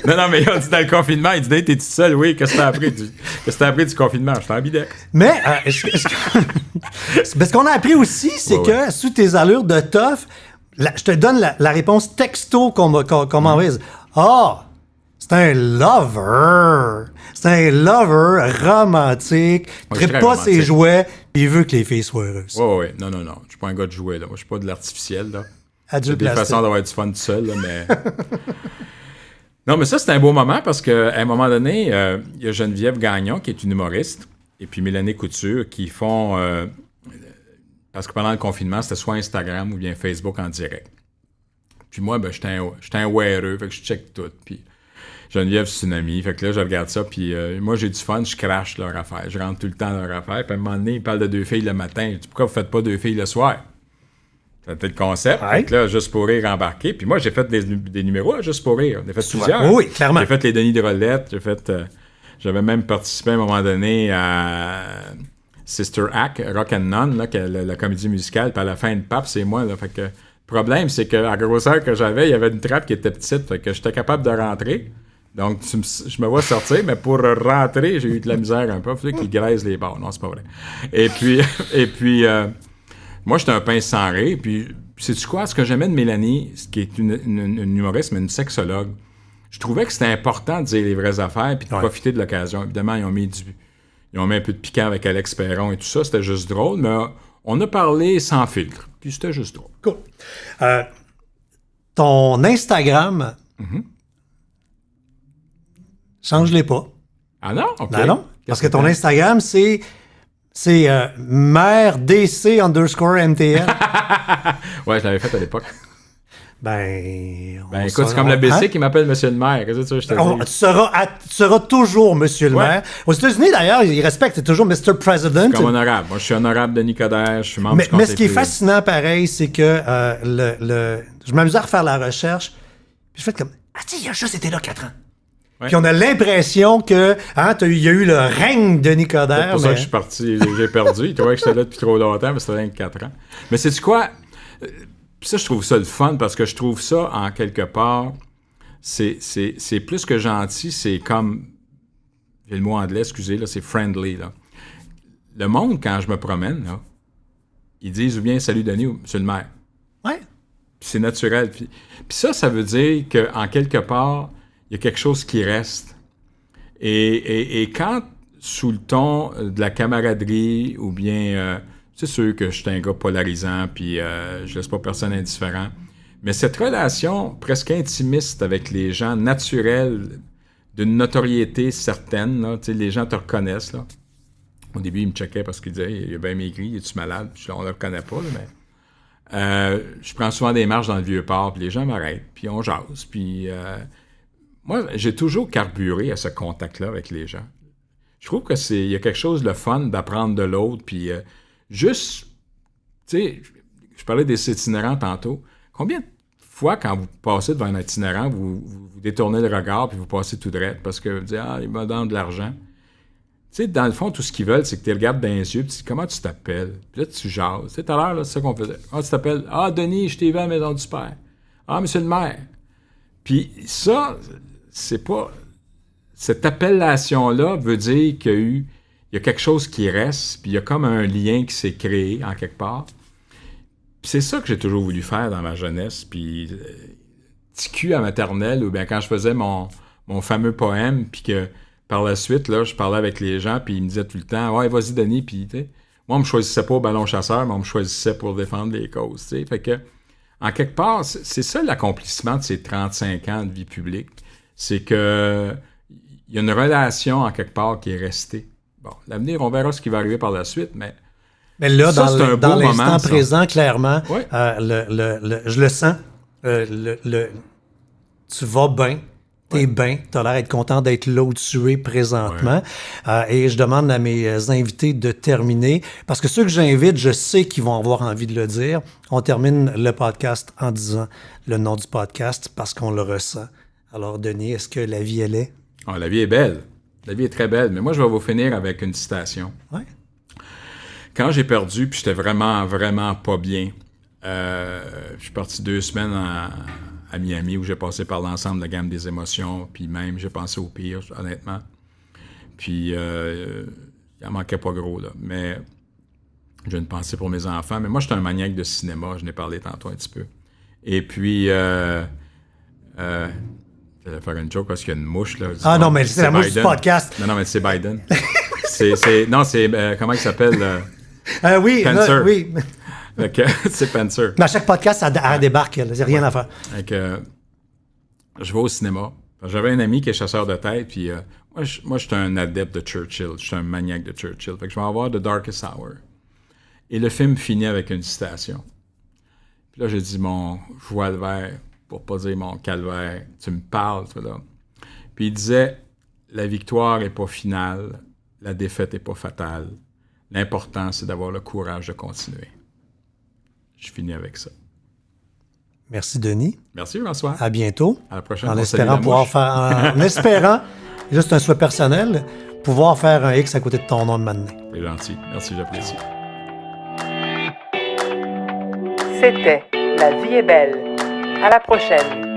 Non, mais il a dit dans le confinement, il dit, t'es tout seul, oui, qu'est-ce que t'as appris? Qu'est-ce que t'as appris du confinement? J'étais ambidex. Mais, ce qu'on a appris aussi, c'est que sous tes allures de tough, je te donne la réponse texto qu'on m'envoie. Ah! C'est un lover! C'est un lover romantique. Il ne pas ses jouets, puis il veut que les filles soient heureuses. Oui. Non. Je suis pas un gars de jouets, là. Moi, je suis pas de l'artificiel, là. Adulte des plastique. façons d'avoir du fun tout seul, là, mais... Non, mais ça, c'est un beau moment parce qu'à un moment donné, il y a Geneviève Gagnon, qui est une humoriste, et puis Mélanie Couture, qui font... parce que pendant le confinement, c'était soit Instagram ou bien Facebook en direct. Puis moi, ben, j'étais un weareux, fait que je check tout, puis... Geneviève, c'est une amie. Fait que là, je regarde ça, puis moi, j'ai du fun, je crache leur affaire. Je rentre tout le temps dans leur affaire. Puis à un moment donné, ils parlent de 2 filles le matin. Je dis, pourquoi vous faites pas 2 filles le soir? C'était le concept. Ouais. Fait que là, Juste pour rire embarqué. Puis moi, j'ai fait des numéros à Juste pour rire. J'ai fait plusieurs. Oui, clairement. J'ai fait les Denis de Rolette. J'avais même participé à un moment donné à Sister Act, Rock and None, là, la comédie musicale. Puis à la fin de Pape, c'est moi. Là, fait que le problème, c'est qu'à la grosseur que j'avais, il y avait une trappe qui était petite. Fait que j'étais capable de rentrer. Donc, je me vois sortir, mais pour rentrer, j'ai eu de la misère un peu. Il fallait qu'il graisse les bords. Non, c'est pas vrai. Et puis moi, j'étais un pince sans rire. Puis, sais-tu quoi? Ce que j'aimais de Mélanie, qui est une humoriste, mais une sexologue, je trouvais que c'était important de dire les vraies affaires puis de profiter de l'occasion. Évidemment, ils ont mis un peu de piquant avec Alex Perron et tout ça. C'était juste drôle, mais on a parlé sans filtre. Puis c'était juste drôle. Cool. Ton Instagram... Change-les pas. Ah non? OK. Non. Parce que ton Instagram, c'est mère DC _MTL. Ouais, je l'avais fait à l'époque. Ben, écoute, c'est comme le BC qui m'appelle Monsieur le maire. Qu'est-ce que tu veux que je te dise? Tu seras toujours Monsieur le maire. Aux États-Unis, d'ailleurs, ils respectent toujours Mr. President. Comme honorable. Moi, je suis honorable Denis Coderre, je suis membre du conseil Mais ce qui est privé. fascinant, pareil, c'est que je m'amusais à refaire la recherche, puis je fais comme, il a juste été là 4 ans. Ouais. Puis on a l'impression que il y a eu le règne de Denis Coderre. C'est pour ça que je suis parti, j'ai perdu. Il trouvait que j'étais là depuis trop longtemps, mais c'était rien que 4 ans. Mais sais-tu quoi? Puis ça, je trouve ça le fun, parce que je trouve ça, en quelque part, c'est plus que gentil, c'est comme, j'ai le mot anglais, excusez, là, c'est friendly, là. Le monde, quand je me promène, là, ils disent ou bien « Salut Denis » ou « Monsieur le maire ». Ouais. Puis c'est naturel. Puis ça veut dire qu'en quelque part, il y a quelque chose qui reste. Et quand, sous le ton de la camaraderie, ou bien, c'est sûr que je suis un gars polarisant, puis je laisse pas personne indifférent, mais cette relation presque intimiste avec les gens, naturelle, d'une notoriété certaine, là, les gens te reconnaissent, là. Au début, ils me checkaient parce qu'ils disaient « Il est bien maigri, es-tu malade? » Puis on ne le reconnaît pas, là, mais... je prends souvent des marches dans le Vieux-Port, puis les gens m'arrêtent, puis on jase, puis... moi, j'ai toujours carburé à ce contact-là avec les gens. Je trouve il y a quelque chose de fun d'apprendre de l'autre, puis juste, tu sais, je parlais des itinérants tantôt. Combien de fois, quand vous passez devant un itinérant, vous détournez le regard, puis vous passez tout droit, parce que vous dites « Ah, il me donne de l'argent. » Tu sais, dans le fond, tout ce qu'ils veulent, c'est que tu les regardes dans les yeux, puis tu dis « Comment tu t'appelles? » Puis là, tu jases. Tu sais, tout à l'heure, là, c'est ça qu'on faisait. « Ah, tu t'appelles? Ah, Denis, je t'ai vu à la maison du père. Ah, monsieur le maire. » Puis ça, c'est pas... Cette appellation-là veut dire il y a quelque chose qui reste, puis il y a comme un lien qui s'est créé, en quelque part. Puis c'est ça que j'ai toujours voulu faire dans ma jeunesse, puis petit cul à maternelle, ou bien quand je faisais mon fameux poème, puis que par la suite, là, je parlais avec les gens, puis ils me disaient tout le temps « Ouais, vas-y, Denis », puis tu sais, moi, on me choisissait pas au ballon chasseur, mais on me choisissait pour défendre les causes, tu sais. Fait que, en quelque part, c'est ça l'accomplissement de ces 35 ans de vie publique, c'est que il y a une relation, en quelque part, qui est restée. Bon, l'avenir, on verra ce qui va arriver par la suite, mais là, ça, dans l'instant moment, présent, clairement, ouais. Je le sens. Tu vas bien. T'es bien. T'as l'air d'être content d'être là où tu es présentement. Ouais. Et je demande à mes invités de terminer. Parce que ceux que j'invite, je sais qu'ils vont avoir envie de le dire. On termine le podcast en disant le nom du podcast parce qu'on le ressent. Alors, Denis, est-ce que la vie, elle est? Ah, la vie est belle. La vie est très belle. Mais moi, je vais vous finir avec une citation. Ouais. Quand j'ai perdu, puis j'étais vraiment, vraiment pas bien, je suis parti 2 semaines à Miami où j'ai passé par l'ensemble de la gamme des émotions, puis même j'ai pensé au pire, honnêtement. Puis il en manquait pas gros, là. Mais j'ai une pensée pour mes enfants. Mais moi, je suis un maniaque de cinéma, je n'ai parlé tantôt un petit peu. Et puis... je vais faire une joke parce qu'il y a une mouche, là. Ah non, mais c'est la mouche du podcast. Non, mais c'est Biden. Comment il s'appelle? Oui, Pencer. là, oui. C'est Pencer. Mais à chaque podcast, elle débarque, il n'y a rien à faire. Je vais au cinéma. J'avais un ami qui est chasseur de tête, puis moi, je suis un adepte de Churchill. Je suis un maniaque de Churchill. Fait que je vais avoir The Darkest Hour. Et le film finit avec une citation. Puis là, j'ai dit mon joie le vert, pour pas dire mon calvaire. Tu me parles, toi, là. Puis il disait, la victoire n'est pas finale, la défaite n'est pas fatale. L'important, c'est d'avoir le courage de continuer. Je finis avec ça. Merci, Denis. Merci, François. À bientôt. À la prochaine. En espérant juste un souhait personnel, pouvoir faire un X à côté de ton nom de m'amener. C'est gentil. Merci, j'apprécie. C'était La vie est belle. À la prochaine.